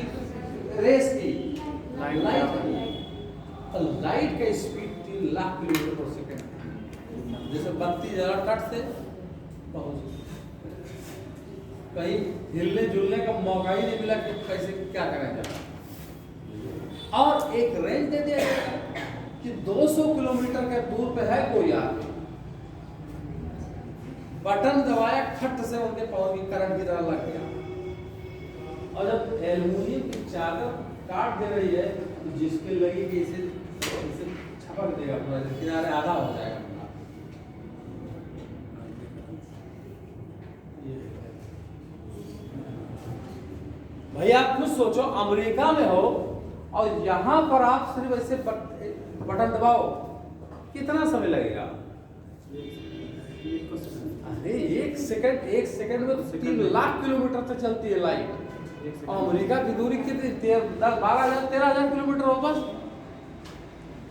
रेस की लाइट का स्पीड 3 लाख किलोमीटर पर सेकंड। जैसे 32,000 कट से पहुंच कहीं हिलने जुलने का मौका ही नहीं मिला कि कैसे क्या करें। और एक रेंज दे दिया कि 200 किलोमीटर के दूर पे है कोई आदमी, बटन दबाया खट से उनके पाँव की करंट की तरह लग गया। और जब एल्युमिनियम की चादर काट दे रही है तो जिसके लगेगी इसे छपक देगा, पूरा किनारे आधा हो जाएगा। भाई आप खुद सोचो, अमेरिका में हो और यहां पर आप सिर्फ ऐसे बटन दबाओ, कितना समय लगेगा? अरे एक सेकंड में 3 लाख किलोमीटर तक चलती है लाइट। और अमेरिका की दूरी कितनी? 12,000 13,000 किलोमीटर हो बस,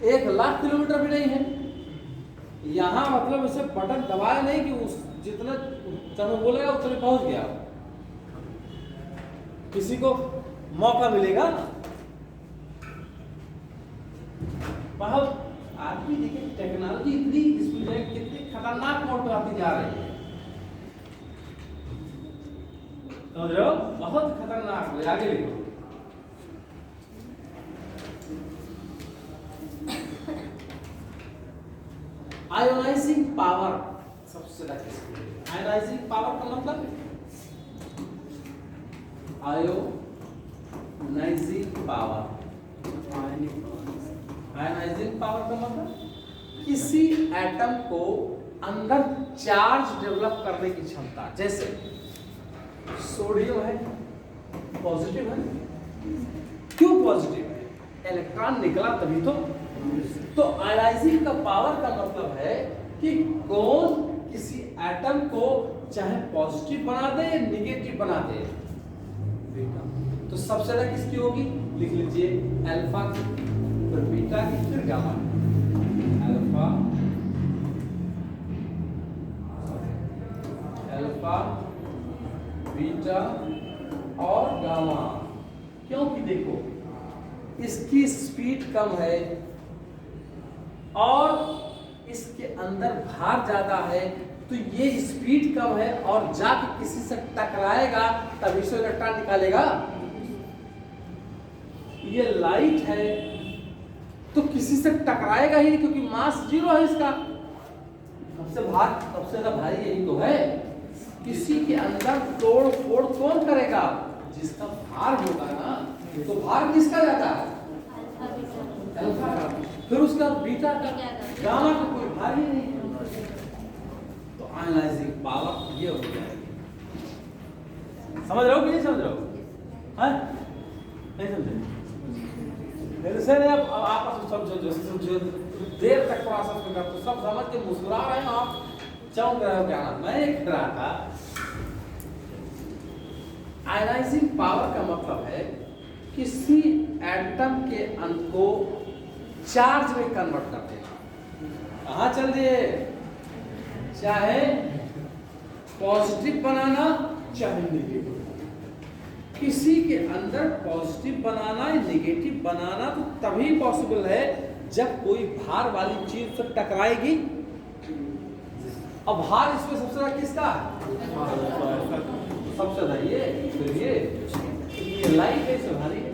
1 लाख किलोमीटर भी नहीं है। यहाँ मतलब ऐसे बटन दबाया नहीं कि उस जितना समय बोलेगा उतने पहुंच गया। किसी को मौका मिलेगा? बहुत आदमी देखिए टेक्नोलॉजी इतनी स्पीड है, कितनी खतरनाक मोड पे आती जा रही है। समझ रहे हो? बहुत खतरनाक है। आगे लिखो। आयोनाइजिंग पावर सबसे ज्यादा किसकी है? आयोनाइजिंग पावर का मतलब आयोनाइजिंग पावर। आयोनाइजिंग पावर का मतलब किसी एटम को अंदर चार्ज डेवलप करने की क्षमता। जैसे सोडियम है, पॉजिटिव है। क्यों पॉजिटिव है? इलेक्ट्रॉन निकला तभी तो आयोनाइजिंग का पावर का मतलब है कि कौन किसी एटम को चाहे पॉजिटिव बना दे या निगेटिव बना दे। तो सबसे ज्यादा किसकी होगी? लिख लीजिए अल्फा की, फिर बीटा की, फिर गामा। अल्फा बीटा और गामा। क्योंकि देखो इसकी स्पीड कम है और इसके अंदर भार ज्यादा है, तो ये स्पीड कम है और जाके किसी से टकराएगा तभी से इलेक्ट्रॉन निकालेगा। ये लाइट है तो किसी से टकराएगा ही नहीं क्योंकि मास 0 है इसका। सबसे ज्यादा भारी यही तो है। किसी के अंदर तोड़ फोड़ कौन करेगा? जिसका भार होगा ना। तो भार किसका ज्यादा है? अल्फा का। फिर उसका बीटा का, गामा का कोई भार ही नहीं। तो आयोनाइजिंग पावर ये हो जाएगी। समझ रहे हो कि नहीं समझ रहे हो? हाँ नहीं समझे? से आप आपस में समझो, देर तक प्रोसेस में करते सब समझ के मुस्कुरा रहे हो, आप चौंक रहे हो क्या ना? मैं कह रहा था आयोनाइजिंग पावर का मतलब है किसी एटम के अंक को चार्ज में कन्वर्ट कर देना। कहाँ चल दिए? चाहे पॉजिटिव बनाना चाहे नेगेटिव। किसी के अंदर पॉजिटिव बनाना या नेगेटिव बनाना तो तभी पॉसिबल है जब कोई भार वाली चीज से टकराएगी। अब भार इसमें सबसे ज्यादा किसका है? सबसे ज्यादा ये, फिर ये लाइट है, इससे भारी है।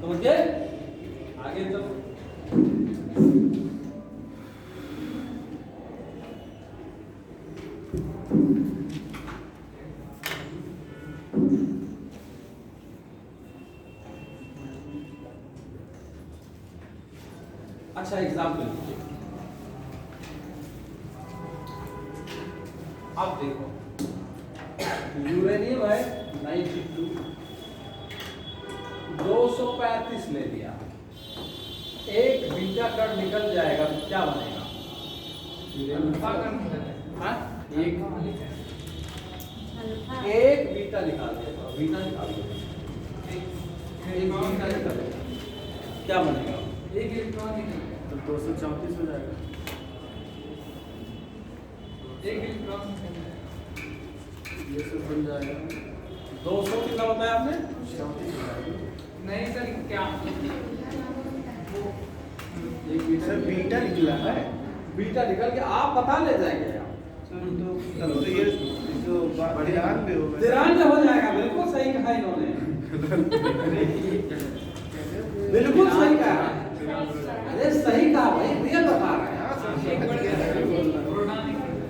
समझिए आगे तो अच्छा एग्जाम्पल लीजिए, अब देखो यूरेनियम है 92, 235 ले लिया, एक बीटा कण निकल जाएगा तो क्या बनेगा? अल्फा का निकल है। हाँ? अल्फा एक बीटा निकाल दिया, तो बीटा निकाल दिया, एक इलेक्ट्रॉन बीटा निकाल दिया, क्या बनेगा? एक इलेक्ट्रॉन निकल गया, तो 234 हो जाएगा। एक इलेक्ट्रॉन निकल गया। ये सब बन जाएगा 200 कितना बताया आपने? 34 हो जाएगा। नहीं सर क्या एक मीटर सर बीटा निकला है। बीटा निकल के आप पता ले जाएंगे आप। सर तो तब तो ये जो 93 होगा। 93 हो जाएगा, बिल्कुल सही कहा इन्होंने, बिल्कुल सही कहा। अरे सही कहा भाई, रियल बता रहे हैं। एक बढ़ गया प्रोटॉन निकल गया।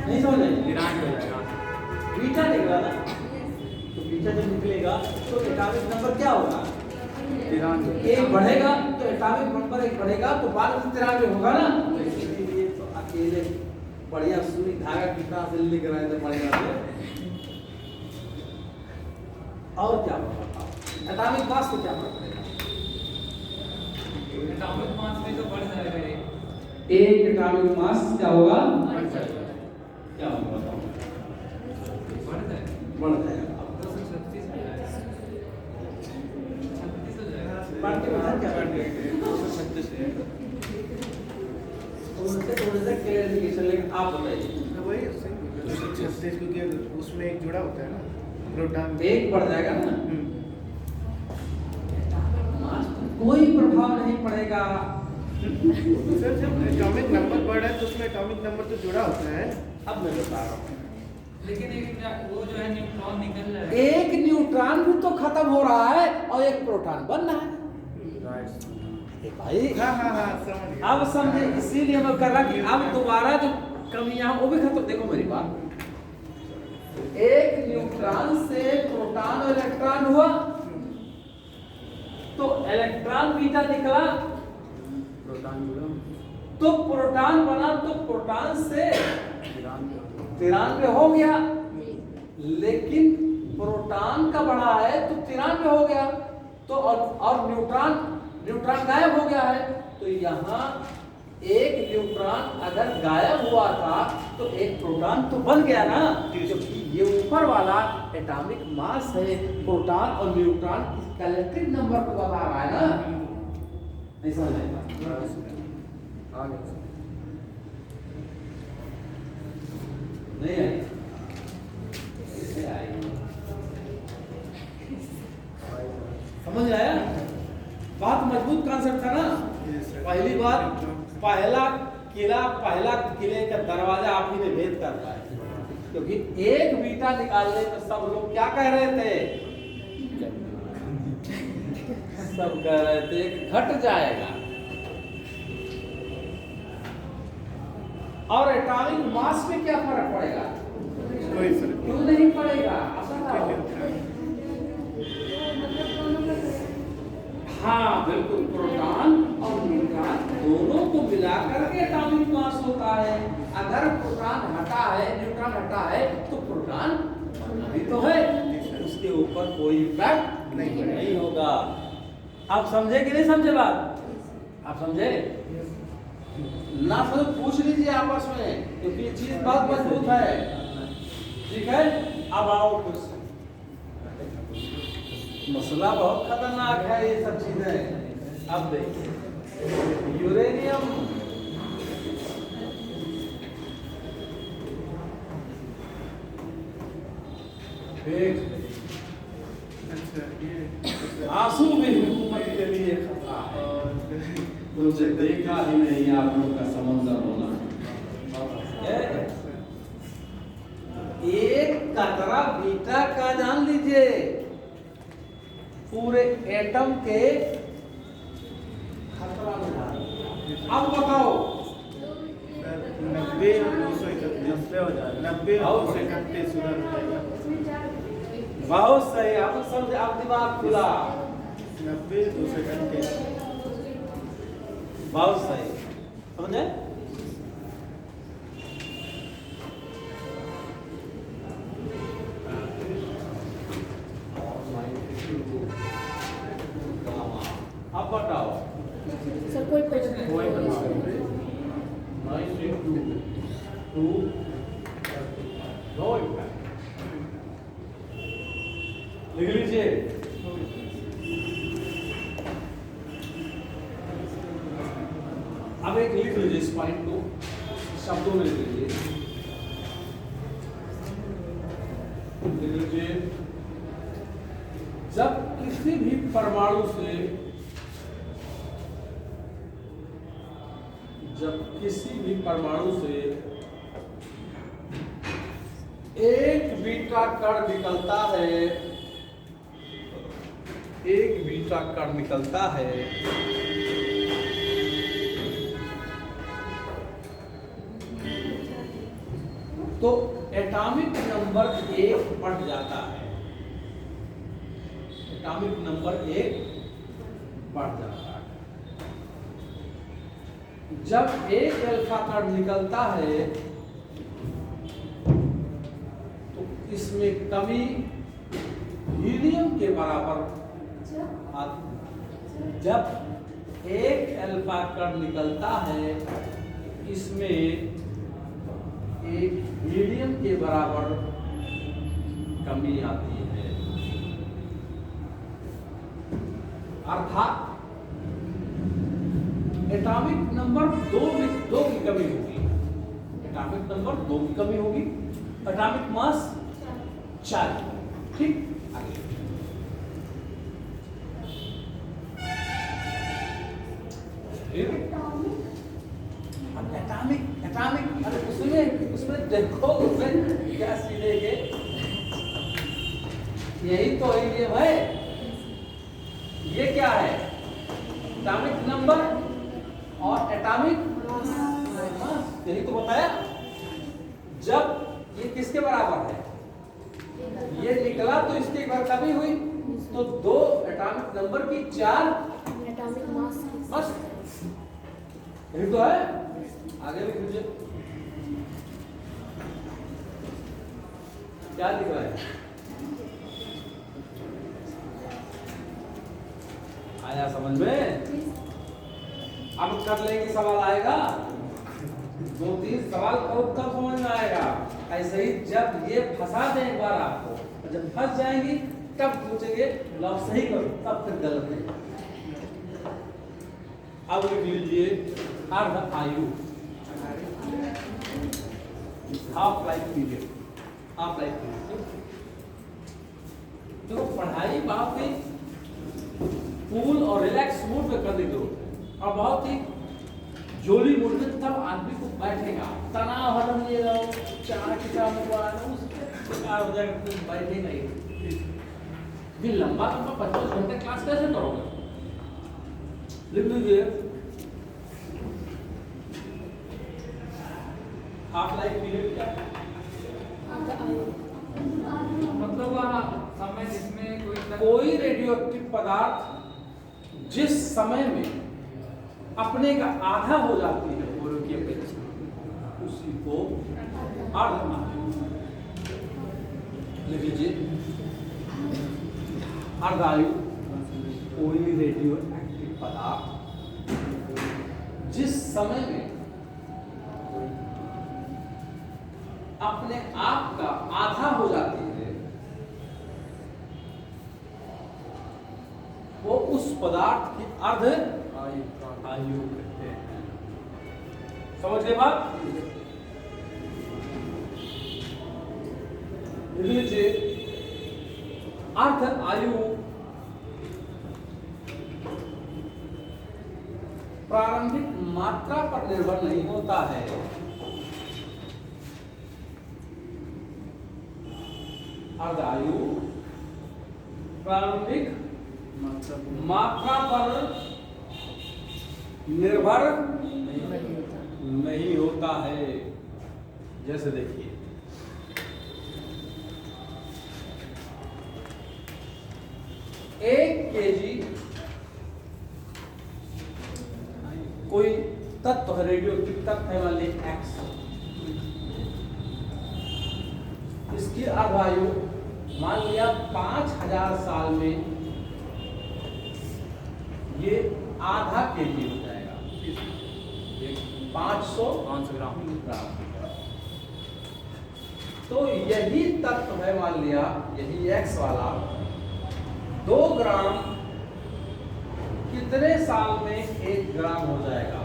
नहीं समझे? 93 हो जाएगा। बीटा निकला ना, तो बीटा जब निकलेगा तो एटॉमिक नंबर क्या होगा? 93 एक बढ़ेगा तो एटॉमिक नंबर एक बढ़ेगा तो बाद में 93 होगा ना। इसीलिए तो अकेले बढ़िया सुई धागा कितना से लिख रहे थे बढ़िया से। और क्या बताओ, एटॉमिक मास को क्या फर्क पड़ेगा? एटॉमिक मास में तो बढ़ जाएगा ये। एक एटॉमिक मास क्या होगा? बढ़ जाएगा। क्या होगा बताओ? बढ़ जाएगा। बढ़ जाएगा। 236 हो जाएगा। 36 हो जाएगा। बढ़ के बढ़ा क्या बढ़ गया? 236 है। थोड़ा सा क्लियरिफिकेशन लेकिन आप बताइए। वही सही 236 क्योंकि उसमें एक जुड़ा होता है ना प्रोटॉन। एक बढ़ जाएगा ना, मास पर कोई प्रभाव नहीं पड़ेगा। सर जब एटॉमिक नंबर बढ़ रहा है तो उसमें एटॉमिक नंबर तो जुड़ा होता है। अब मैं बता रहा हूँ, लेकिन वो जो है न्यूट्रॉन निकल रहा है। एक न्यूट्रॉन भी तो खत्म हो रहा है और एक प्रोटॉन बन रहा है। ए भाई हाँ समझ गया। अब समझे, इसीलिए मैं कर रहा कि अब दोबारा जो कमी यहाँ वो भी खत्म। देखो मेरी बात, एक न्यूट्रॉन से प्रोटॉन और इलेक्ट्रॉन हुआ तो इलेक्ट्रॉन बीटा निकला प्रोटॉन जुड़ा तो प्रोटॉन बना तो प्रोटॉन से 93 हो गया, लेकिन प्रोटॉन का बढ़ा है तो 93 हो गया तो और न्यूट्रॉन गायब हो गया है। तो यहाँ एक न्यूट्रॉन अगर गायब हुआ था तो एक प्रोटॉन तो बन गया ना, क्योंकि ये ऊपर वाला एटॉमिक मास है प्रोटॉन और न्यूट्रॉन कलेक्टिव नंबर को बता रहा है ना। नहीं समझ आया? आ गया। नहीं आई? कैसे आएगी? समझ आया? बात मजबूत कॉन्सेप्ट था ना। पहली बात, पहला किले का दरवाजा आप ही ने भेद कर पाए, क्योंकि एक बीटा निकालने में सब लोग क्या कह रहे थे? सब कह रहे थे घट जाएगा। और एटॉमिक मास में क्या फर्क पड़ेगा? कोई फर्क क्यों नहीं पड़ेगा? आप बताओ। हाँ बिल्कुल, प्रोटॉन और न्यूट्रॉन दोनों को मिलाकर के एटॉमिक मास होता है। अगर प्रोटॉन हटा है, न्यूट्रॉन हटा है तो प्रोटॉन अभी तो है, उसके ऊपर कोई इफेक्ट नहीं होगा। आप समझे कि नहीं समझे बात? आप समझे ना? समझ पूछ लीजिए आपस में, क्योंकि ये चीज बहुत मजबूत है। ठीक है, अब आओ क्वेश्चन। मसला बहुत खतरनाक है ये सब चीजें। अब देखिए यूरेनियम आंसू भी हुकूमत के लिए खतरा है। मुझे देखा ही नहीं आप लोग का समंदर होना। एक कतरा बीटा का जान लीजिए पूरे एटम के खतरा में डाल। अब बताओ 90 और 231 हो जाएगा। 90 और 231 उधर हो जाएगा। बहुत सही, आप समझे, आप दिमाग खुला। 90 231 बहुत सही, समझे? अब बताओ सर कोई प्रश्न कोई प्रश्न नहीं। 9 into 2 नो इम्पैक्ट। लिख लीजिए। अब एक लिख लीजिए इस पॉइंट को शब्दों में लिख लीजिए। लिख लीजिए, जब किसी भी परमाणु से एक बीटा कण निकलता है, तो एटॉमिक नंबर 1 बढ़ जाता है। एटॉमिक नंबर 1 बढ़ जाता है। जब एक अल्फा कण निकलता है तो इसमें कमी हीलियम के बराबर आती है। जब एक अल्फा कण निकलता है इसमें एक हीलियम के बराबर कमी आती है। अर्थात एटॉमिक नंबर 2 की कमी होगी। एटॉमिक नंबर 2 की कमी होगी। Atomic mass 4। ठीक, आगे एटॉमिक अरे उसमें देखो, उसमें क्या सीधे के यही तो हीलियम है। ये क्या है? एटॉमिक नंबर और एटॉमिक मास, यही तो बताया। जब ये किसके बराबर है? ये निकला तो इसकी एक बार कमी हुई, तो 2 एटॉमिक नंबर की 4 एटॉमिक मास बस, यही तो है। आगे लिख लीजिए, क्या लिख रहा है? आया समझ में? अब कर लेंगे, सवाल आएगा 2-3 सवाल का उत्तर समझ में आएगा। ऐसे ही जब ये फंसा दें एक बार आपको, जब फंस जाएंगी तब पूछेंगे लो सही करो, तब फिर गलत है। अब लिख लीजिए अर्ध आयु, half life period. Half life period देखो, पढ़ाई बहुत ही कूल और रिलैक्स मूड में करने की जरूरत है, और बहुत ही जोली मूड में, तब आदमी को बैठेगा। तनाव हटम ये रहो, चार किताब हो जाएगा, बैठेगा ही। भी लंबा 25 घंटे क्लास कैसे करोगे? लिख लीजिए हाफ लाइफ पीरियड क्या है? मतलब वह समय जिसमें कोई रेडियोएक्टिव पदार्थ जिस समय में अपने का आधा हो जाती है पूर्व की अपेक्षा, उसी को अर्ध आयु लिख लीजिए। अर्ध आयु कोई रेडियोएक्टिव पदार्थ जिस समय में अपने आप का आधा हो जाती है, वो उस पदार्थ की अर्ध आयु कहते हैं। समझ गए बात? लीजिए, अर्ध आयु प्रारंभिक मात्रा पर निर्भर नहीं होता है। अर्ध आयु प्रारंभिक मात्रा पर निर्भर नहीं होता है। जैसे देखिए, एक केजी कोई तत्व है, रेडियो एक्टिव तत्व है, मान लीजिए एक्स, इसकी अर्धायु मान लिया 5000 साल में ये आधा केजी हो जाएगा, 500 ग्राम। तो यही तत्व है, मान लिया यही एक्स वाला 2 ग्राम कितने साल में 1 ग्राम हो जाएगा?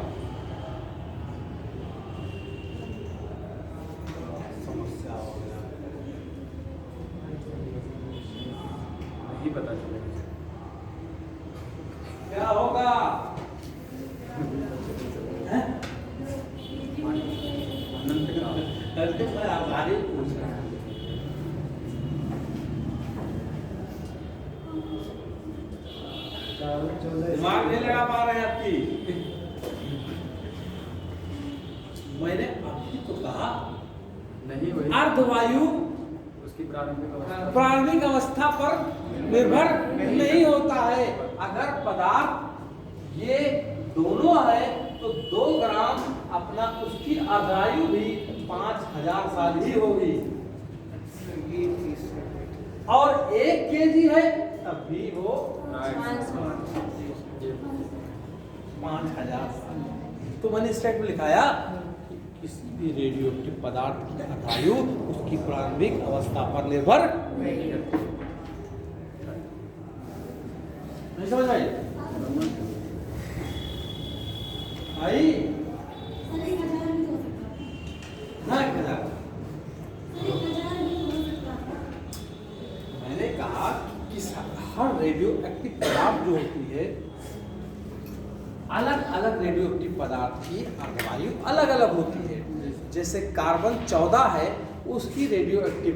समस्या हो गया, नहीं पता चलेगा। क्या होगा? हैं? अनंत ग्राम। आभारी पूछ रहा है। दिमाग नहीं लगा पा रहे हैं आपकी। मैंने अभी तो कहा नहीं हुई अर्धवायु उसकी प्रारंभिक अवस्था। प्रारंभिक अवस्था पर निर्भर नहीं होता है। अगर पदार्थ ये दोनों है तो 2 ग्राम अपना उसकी अर्धायु भी 5000 साल ही होगी, और 1 केजी है तब भी वो 5000 साल। तो मैंने स्लाइड में लिखाया कि किसी भी रेडियोएक्टिव पदार्थ की अर्धायु उसकी प्रारंभिक अवस्था पर निर्भर नहीं करती। नहीं समझ आई? आई ना 1000। मैंने कहा कि हर रेडियो एक्टिव पदार्थ जो होती है, अलग अलग रेडियो एक्टिव पदार्थ की अर्धवायु अलग अलग होती है। जैसे कार्बन 14 है, उसकी रेडियो एक्टिव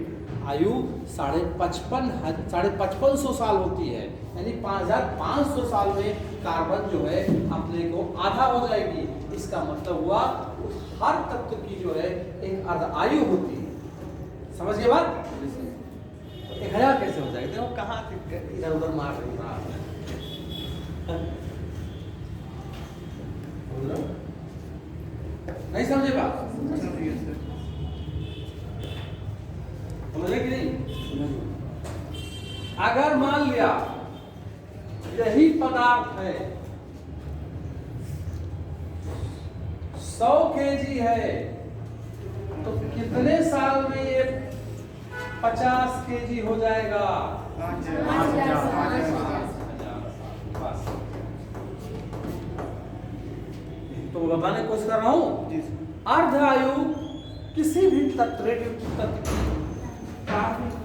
आयु 5500 साल होती है, यानी 5500 साल में कार्बन जो है अपने को आधा हो जाएगी। इसका मतलब हुआ उस हर तत्व की जो है एक अर्ध आयु होती है। समझ गए बात? 1000 कैसे हो जाएगा? देखो कहाँ इधर उधर मार रही बात। नहीं समझे बात? समझे कि नहीं? अगर मान लिया यही पदार्थ है 100 केजी है, तो कितने साल में ये 50 केजी हो जाएगा? 5000। तो बताने की कोशिश कर रहा हूं। अर्धायु किसी भी तत्व की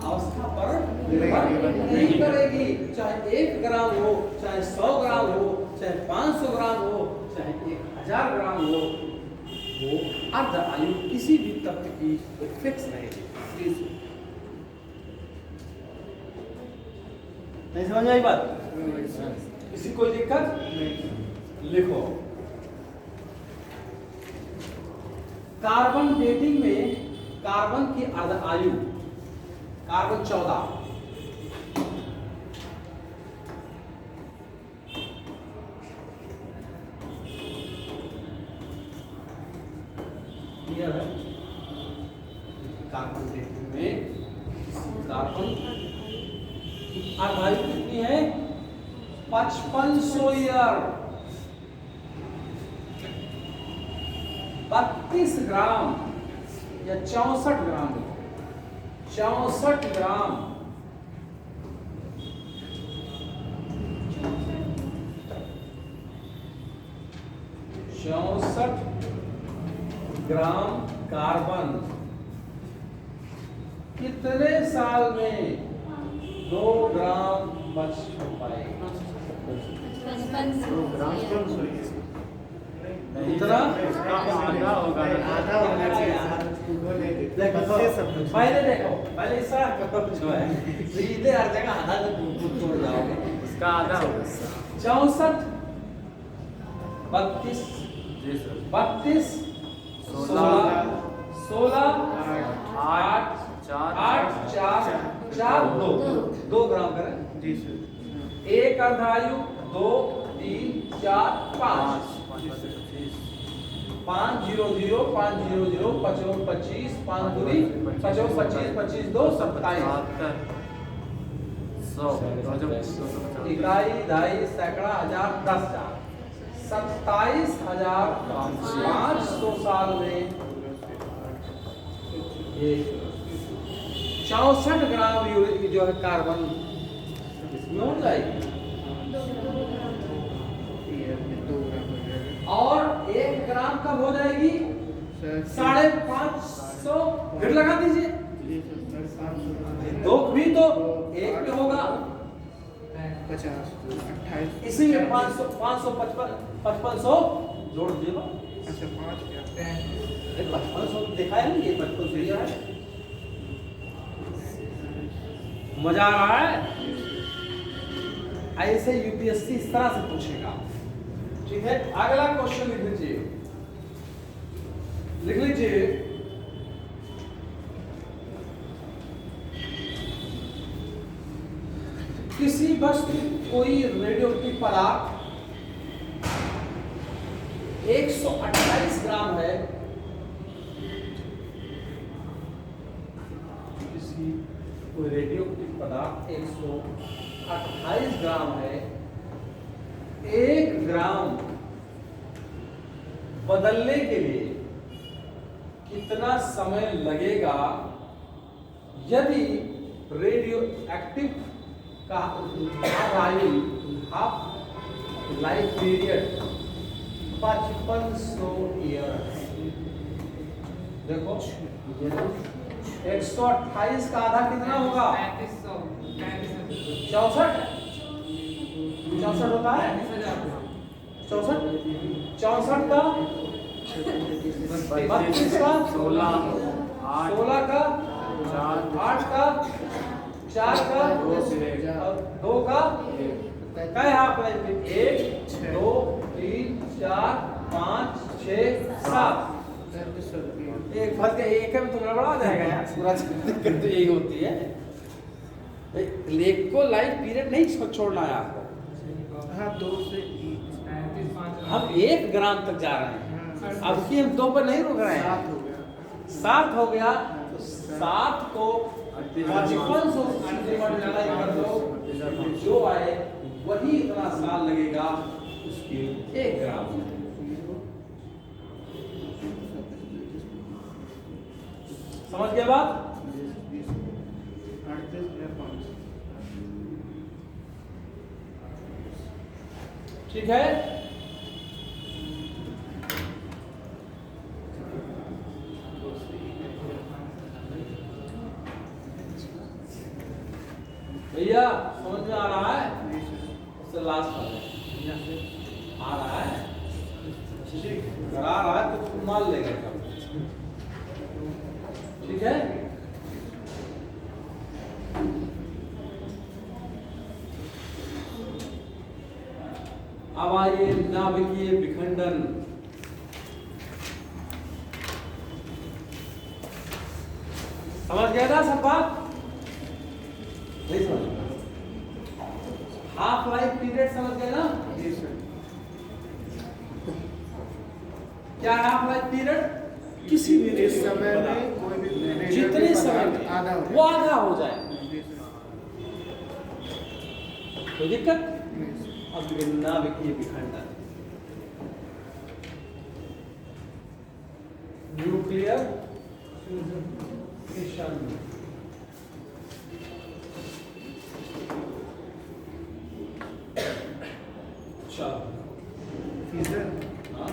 अवस्था पर निर्भर नहीं करेगी, चाहे 1 ग्राम हो, चाहे 100 ग्राम हो, चाहे 500 ग्राम हो, चाहे 1000 ग्राम हो, वो अर्धायु किसी भी तत्व की फिक्स रहेगी। नहीं समझ आई बात? किसी कोई दिक्कत? लिखो, कार्बन डेटिंग में कार्बन की अर्धायु कार्बन 14, क्लियर है? कार्बन डेटिंग में कार्बन की अर्धायु कितनी है? 5500 ईयर। 32 ग्राम या 64 ग्राम, 64 ग्राम 64 ग्राम कार्बन कितने साल में 2 ग्राम बच पाएगा? इतना आधा होगा। पहले देखो, पहले इसका जो है सीधे हर जगह आधा छोड़ जाओगे, उसका आधा होगा। 64 32 जी सर। 32 16 8 4 2 ग्राम करें जी सर। एक अर्धायु 2 3 4 5 500 500 55 25 5 दूरी 55 25 25 2 27 इकाई इकाई सैकड़ा हजार 10,000 27,500 साल में ये 64 ग्राम जो है कार्बन इसमें हो जाएगी। और 1 ग्राम कब हो जाएगी? 550 फिर लगा दीजिए, 2 भी तो 1 में होगा 50 28 इसी में 500 555 5500 जोड़ दीजिएगा। अच्छा 5 क्या 5500 देखा है ना, ये 5500 ही है। मजा आ रहा है? ऐसे यूपीएससी इस तरह से पूछेगा। ठीक है, अगला क्वेश्चन लिख लीजिए, लिख लीजिए किसी वस्तु कोई रेडियोएक्टिव पदार्थ 128 ग्राम है, किसी कोई रेडियोएक्टिव पदार्थ 128 ग्राम है, 1 ग्राम बदलने के लिए कितना समय लगेगा यदि रेडियो एक्टिव का हाफ लाइफ पीरियड 5500 ईयर है। देखो 128 का आधा कितना होगा? 64 होता है 64 का 32 का 16 का 8 का 4 का 2 का क्या हाफ लाइफ? 1 2 3 4 5 6 7 एक फंस गया, एक में तो गड़बड़ा जाएगा यार, पूरा दिक्कत तो यही होती है। लेग को लाइफ पीरियड नहीं छोड़ना है आपको। हाँ 2 से हम 1 ग्राम तक जा रहे हैं, अब की हम 2 पर नहीं रुक रहे हैं। 7 हो गया तो 7 को 5500 मल्टीप्लाई कर दो, जो आए वही इतना साल लगेगा उसके 1 ग्राम। समझ गए बात? ठीक है, भैया समझ में आ रहा है? उससे लास्ट आ रहा है, अगर आ रहा है तो मान लेगा कब। ठीक है, अब आइए नाभिकीय विखंडन। समझ गए ना सब बात? नहीं समझ? हाफ लाइफ पीरियड समझ गए ना? क्या हाफ लाइफ पीरियड? किसी भी इस समय में कोई भी जितने समय में आधा हो वो आधा हो जाए, कोई दिक्कत? अब नाभिकीय विखंडन, न्यूक्लियर फिशन। चलो फ्यूजन हाँ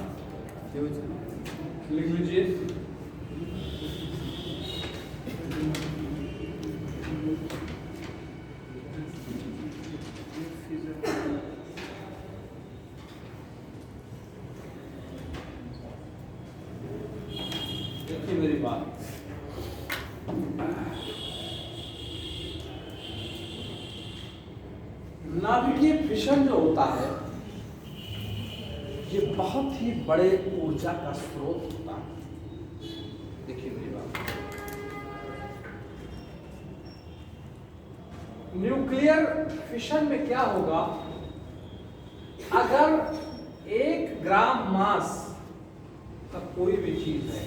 लिख लीजिए। देखिए मेरी बात, नाभिकीय फिशन जो होता है ये बहुत ही बड़े ऊर्जा का स्रोत होता है। देखिए मेरी बात, न्यूक्लियर फिशन में क्या होगा? अगर 1 ग्राम मास का कोई भी चीज है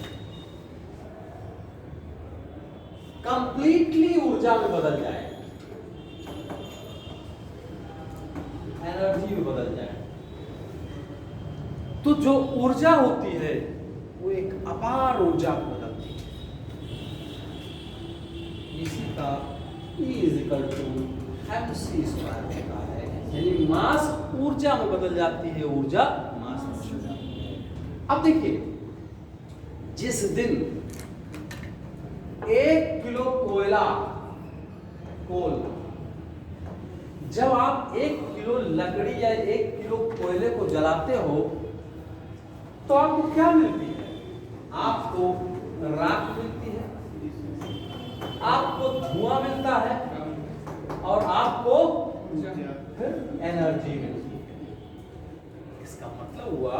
कंप्लीटली ऊर्जा में बदल जाए, एनर्जी में बदल जाए, तो जो ऊर्जा होती है वो एक अपार ऊर्जा को बदलती है। इसी का E = mc² होता है, यानी मास ऊर्जा में बदल जाती है, ऊर्जा मास में बदल जाती है। अब देखिए, जिस दिन 1 किलो कोल, जब आप 1 किलो लकड़ी या 1 किलो कोयले को जलाते हो तो आपको क्या मिलती है? आपको राख मिलती है, आपको धुआं मिलता है और आपको एनर्जी मिलती है। इसका मतलब हुआ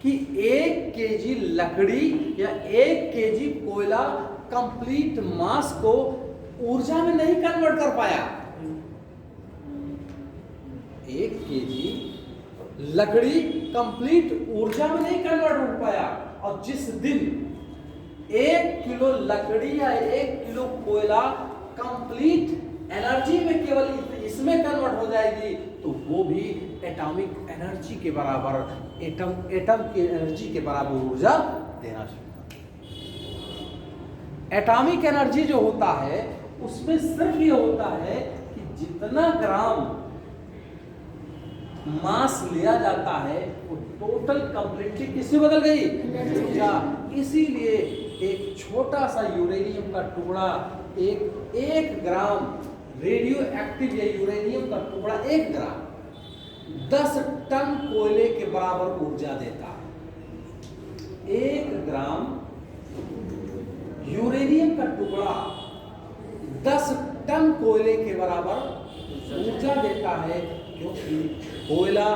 कि 1 केजी लकड़ी या 1 केजी कोयला कंप्लीट मास को ऊर्जा में नहीं कन्वर्ट कर पाया। 1 केजी लकड़ी कंप्लीट ऊर्जा में नहीं कन्वर्ट हो पाया, और जिस दिन 1 किलो लकड़ी या 1 किलो कोयला कंप्लीट एनर्जी में केवल इसमें कन्वर्ट हो जाएगी, तो वो भी एटॉमिक एनर्जी के बराबर, एटम की एनर्जी के बराबर ऊर्जा देना शुरू कर। एटॉमिक एनर्जी जो होता है उसमें सिर्फ ये होता है कि जितना ग्राम मास लिया जाता है वो टोटल कंप्लीटली किससे बदल गई? ऊर्जा। इसीलिए एक छोटा सा यूरेनियम का टुकड़ा, एक ग्राम रेडियो एक्टिव या यूरेनियम का टुकड़ा 1 ग्राम 10 टन कोयले के बराबर ऊर्जा देता है। 1 ग्राम यूरेनियम का टुकड़ा 10 टन कोयले के बराबर ऊर्जा देता है, क्योंकि कोयला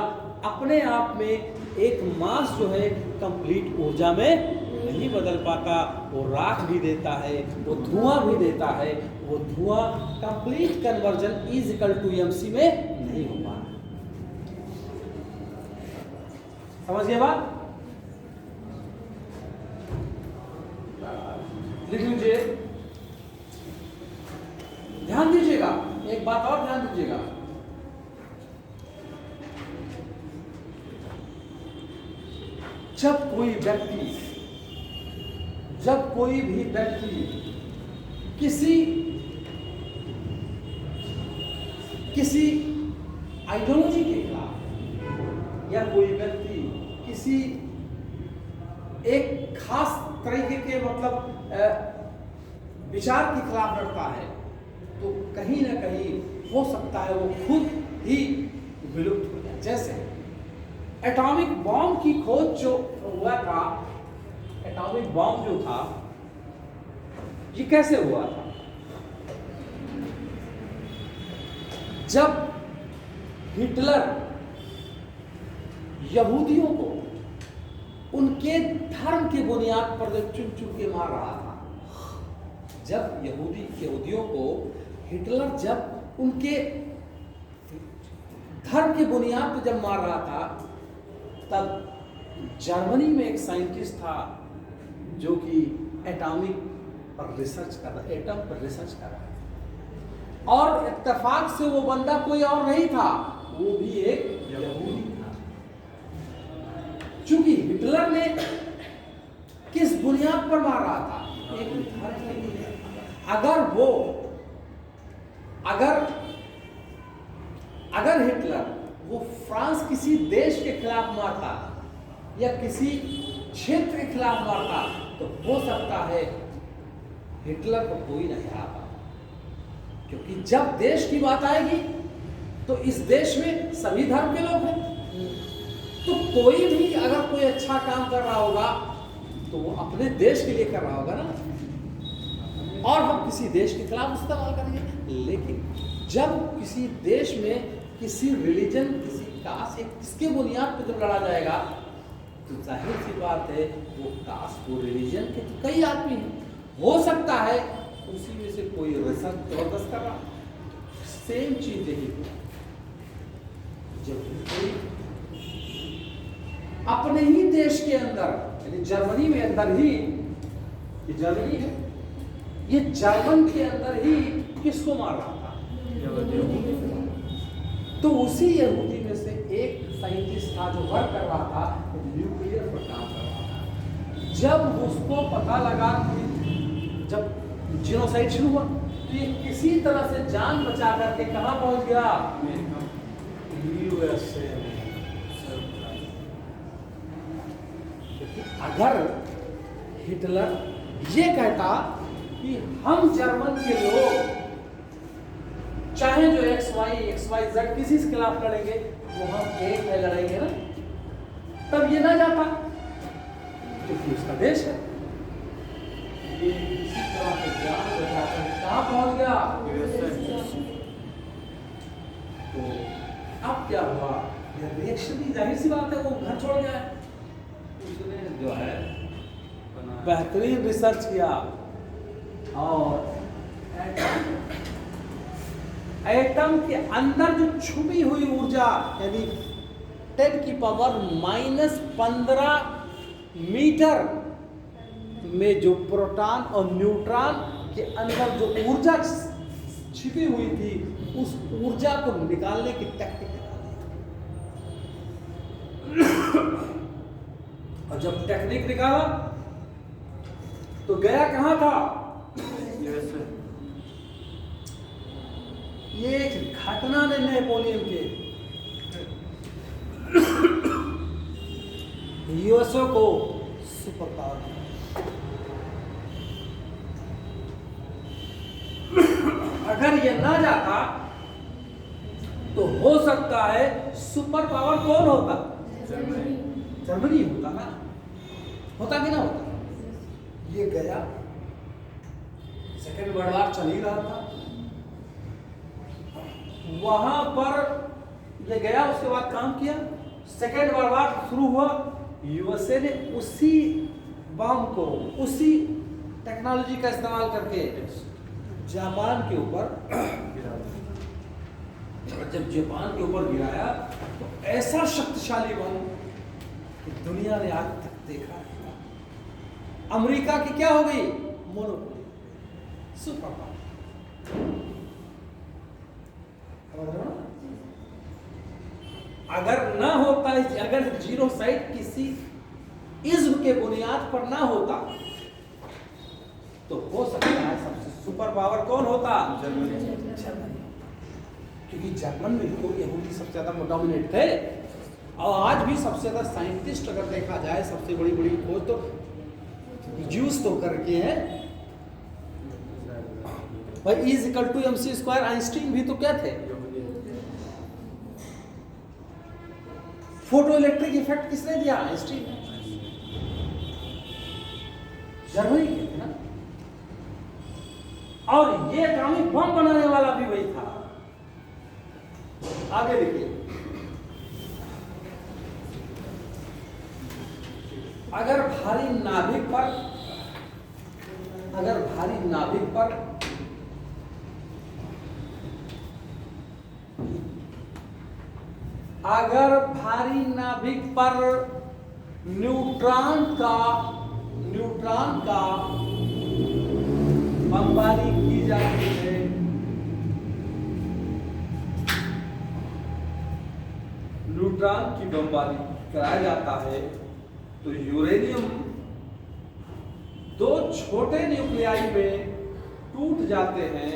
अपने आप में एक मास जो है कंप्लीट ऊर्जा में नहीं बदल पाता, वो राख भी देता है, वो धुआं भी देता है, वो धुआं कंप्लीट कन्वर्जन E = mc में नहीं हो पाता। समझिए बात? लिख लीजिए, ध्यान दीजिएगा, एक बात और ध्यान दीजिएगा। जब कोई भी व्यक्ति किसी आइडियोलॉजी के खिलाफ, या कोई व्यक्ति किसी एक खास तरीके के विचार के खिलाफ लड़ता है, तो कहीं ना कहीं हो सकता है वो खुद ही विलुप्त हो जाए। जैसे एटॉमिक बॉम्ब की खोज जो हुआ था, एटॉमिक बॉम्ब जो था ये कैसे हुआ था? जब हिटलर यहूदियों को उनके धर्म के बुनियाद पर चुन चुन के मार रहा था, जब यहूदियों को हिटलर जब उनके धर्म के बुनियाद पर जब मार रहा था, तब जर्मनी में एक साइंटिस्ट था जो कि एटॉमिक पर रिसर्च कर रहा, एटम पर रिसर्च कर रहा था, और इत्तेफाक से वो बंदा कोई और नहीं था, वो भी एक यहूदी था। चूंकि हिटलर ने किस बुनियाद पर मार रहा था? एक धर्म के बुनियाद। अगर हिटलर वो फ्रांस किसी देश के खिलाफ मारता या किसी क्षेत्र के खिलाफ मारता, तो हो सकता है हिटलर को कोई नहीं हरा पाता, क्योंकि जब देश की बात आएगी तो इस देश में सभी धर्म के लोग हैं, तो कोई भी अगर कोई अच्छा काम कर रहा होगा तो वो अपने देश के लिए कर रहा होगा ना, और हम किसी देश के खिलाफ इस्तेमाल करेंगे। लेकिन जब किसी देश में किसी रिलीजन, किसी कास्ट, किसके बुनियाद पर जब लड़ा जाएगा, तो जाहिर सी बात है वो कास्ट, वो रिलीजन के कई आदमी हैं, हो सकता है उसी में से कोई रिसर्च जबरदस्त कर रहा। सेम चीज यही, जब कोई अपने ही देश के अंदर, यानी ये जर्मनी में अंदर ही, ये जर्मनी है, ये जर्मन के अंदर ही किसको मार रहा था? तो उसी यहूदी में से एक साइंटिस्ट था जो वर्क कर रहा था, न्यूक्लियर पर काम कर रहा था। जब उसको पता लगा कि जब जीनोसाइड शुरू हुआ तो ये किसी तरह से जान बचा करके कहाँ पहुंच गया? यूएसए में। अगर हिटलर ये कहता कि हम जर्मन के लोग चाहे जो XYZ किसी के खिलाफ लड़ेंगे, वो हम एक में लड़ेंगे ना, तब ये ना जाता, क्योंकि उसका देश है। ये इसी तरह से जान बचाकर कहाँ पहुंच गया? तो अब क्या हुआ? ये रिएक्शन भी जाहिर सी बात है, वो घर छोड़ गया। उसने जो है बेहतरीन रिसर्च किया और एटम के अंदर जो छुपी हुई ऊर्जा, यानी 10 की पावर -15 मीटर में जो प्रोटॉन और न्यूट्रॉन के अंदर जो ऊर्जा छिपी हुई थी, उस ऊर्जा को निकालने की टेक्निक निकाली। और जब टेक्निक निकाला तो गया कहां था? ये एक घटना ने नेपोलियन के यूएसए को सुपर पावर दिया। अगर ये ना जाता तो हो सकता है सुपर पावर कौन होता? जर्मनी होता ना, होता कि ना होता? ये गया, सेकेंड वर्ल्ड वॉर चल ही रहा था, वहां पर ये गया, उसके बाद काम किया, सेकेंड वर्ल्ड वॉर शुरू हुआ, यूएसए ने उसी बम को, उसी टेक्नोलॉजी का इस्तेमाल करके जापान के ऊपर, जब जापान के ऊपर गिराया तो ऐसा शक्तिशाली बम कि दुनिया ने आज तक देखा है। अमेरिका की क्या हो गई? Monopoly, super power. अगर ना होता, अगर जीनोसाइड किसी इज्म के बुनियाद पर ना होता तो हो सकता है सबसे सुपर पावर कौन होता? जर्मनी। क्योंकि जर्मन में तो यहूदी सबसे ज्यादा डोमिनेट थे, और आज भी सबसे ज्यादा साइंटिस्ट अगर देखा जाए, सबसे बड़ी बड़ी खोज तो ज्यूस तो करके है भाई। E=mc², आइंस्टीन भी तो क्या थे? फोटो इलेक्ट्रिक इफेक्ट किसने दिया? आइंस्टीन, जर्मनी के थे ना। और ये एटॉमिक बम बनाने वाला भी वही था। आगे देखिए, अगर भारी नाभिक पर न्यूट्रॉन का बमबारी की जाती है, न्यूट्रॉन की बमबारी कराया जाता है, तो यूरेनियम दो छोटे न्यूक्लियाई में टूट जाते हैं,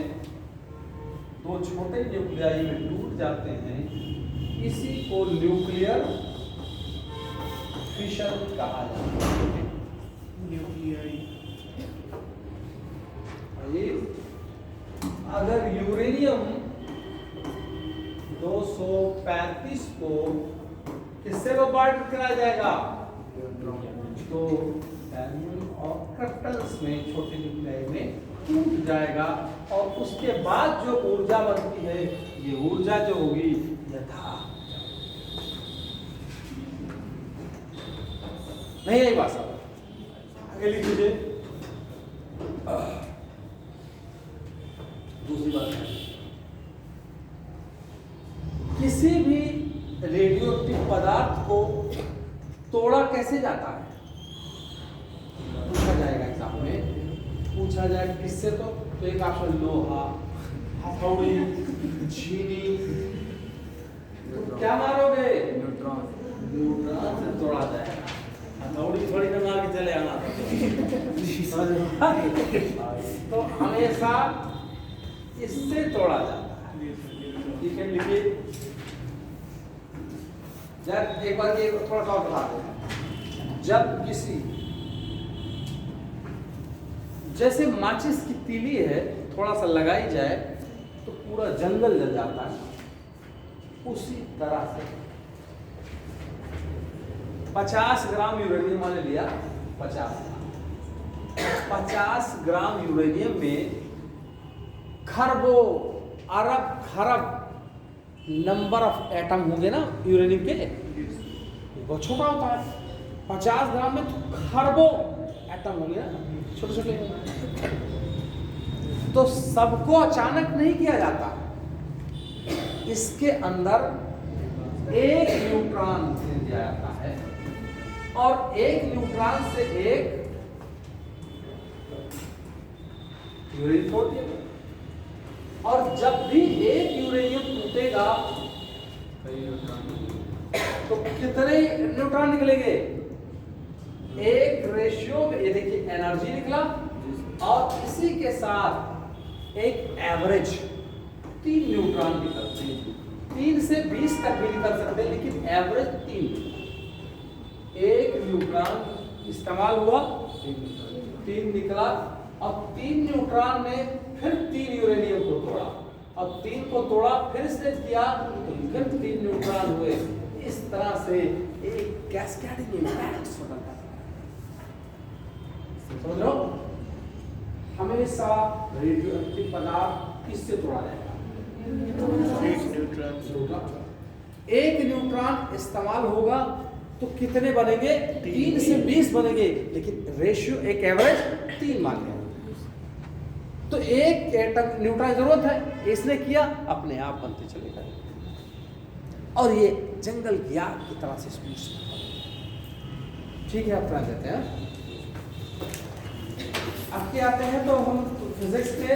इसी को न्यूक्लियर फिशन कहा जाता है। अगर यूरेनियम 235 को किससे बम्बार्ड कराया जाएगा? तो और क्रस्टल्स में, छोटे न्यूक्लियाई में टूट जाएगा, और उसके बाद जो ऊर्जा बनती है, ये ऊर्जा जो होगी यथा नहीं, यही बात सब आगे लिख लीजिए। दूसरी बात है, किसी भी रेडियोएक्टिव पदार्थ को तोड़ा कैसे जाता है? पूछा जाए किससे तो एक ऑप्शन लोहा, हथौड़ी, चीनी, तो क्या मारोगे? न्यूट्रॉन। न्यूट्रॉन से तोड़ा जाए। हथौड़ी थोड़ी ना मार के चले आना तो हमेशा इससे तोड़ा जाता है। ठीक है, लिखिए। जब एक बार ये थोड़ा सा बता दें, जब किसी जैसे माचिस की तीली है, थोड़ा सा लगाई जाए तो पूरा जंगल जल जाता है, उसी तरह से 50 ग्राम यूरेनियम मैंने लिया, 50 ग्राम यूरेनियम में खरबों अरब खरब नंबर ऑफ एटम होंगे ना यूरेनियम के। बहुत छोटा होता है, 50 ग्राम में तो खरबों एटम होंगे ना, छोटे छोटे। तो सबको अचानक नहीं किया जाता, इसके अंदर एक न्यूट्रॉन दिया जाता है और एक न्यूट्रॉन से एक यूरेनियम छोड़ दिया। और जब भी एक यूरेनियम टूटेगा तो कितने न्यूट्रॉन निकलेंगे? एक रेशियो में, ये देखिए एनर्जी निकला और इसी के साथ एक एवरेज 3 न्यूट्रॉन निकलते हैं। 3 से 20 तक भी निकल सकते हैं, लेकिन एवरेज 3। एक न्यूट्रॉन इस्तेमाल हुआ, 3 निकला और 3 न्यूट्रॉन ने फिर 3 यूरेनियम को तोड़ा और 3 को तोड़ा, फिर से किया तो फिर 3 न्यूट्रॉन हुए। इस तरह से एक कैस्केडिंग इम्पैक्ट बनता है। समझ रहे हो? हमेशा रेडियोएक्टिव पदार्थ किससे तोड़ा जाएगा? एक न्यूट्रॉन इस्तेमाल होगा तो कितने बनेंगे? 3 से 20 बनेंगे, लेकिन रेशियो एक एवरेज 3 मान लिया। तो एक एटम न्यूट्रॉन जरूरत है, इसने किया, अपने आप बनते चले गए और ये जंगल की आग की तरह से स्पीड। ठीक है, अपना देते हैं। अब क्या आते हैं तो हम फिजिक्स के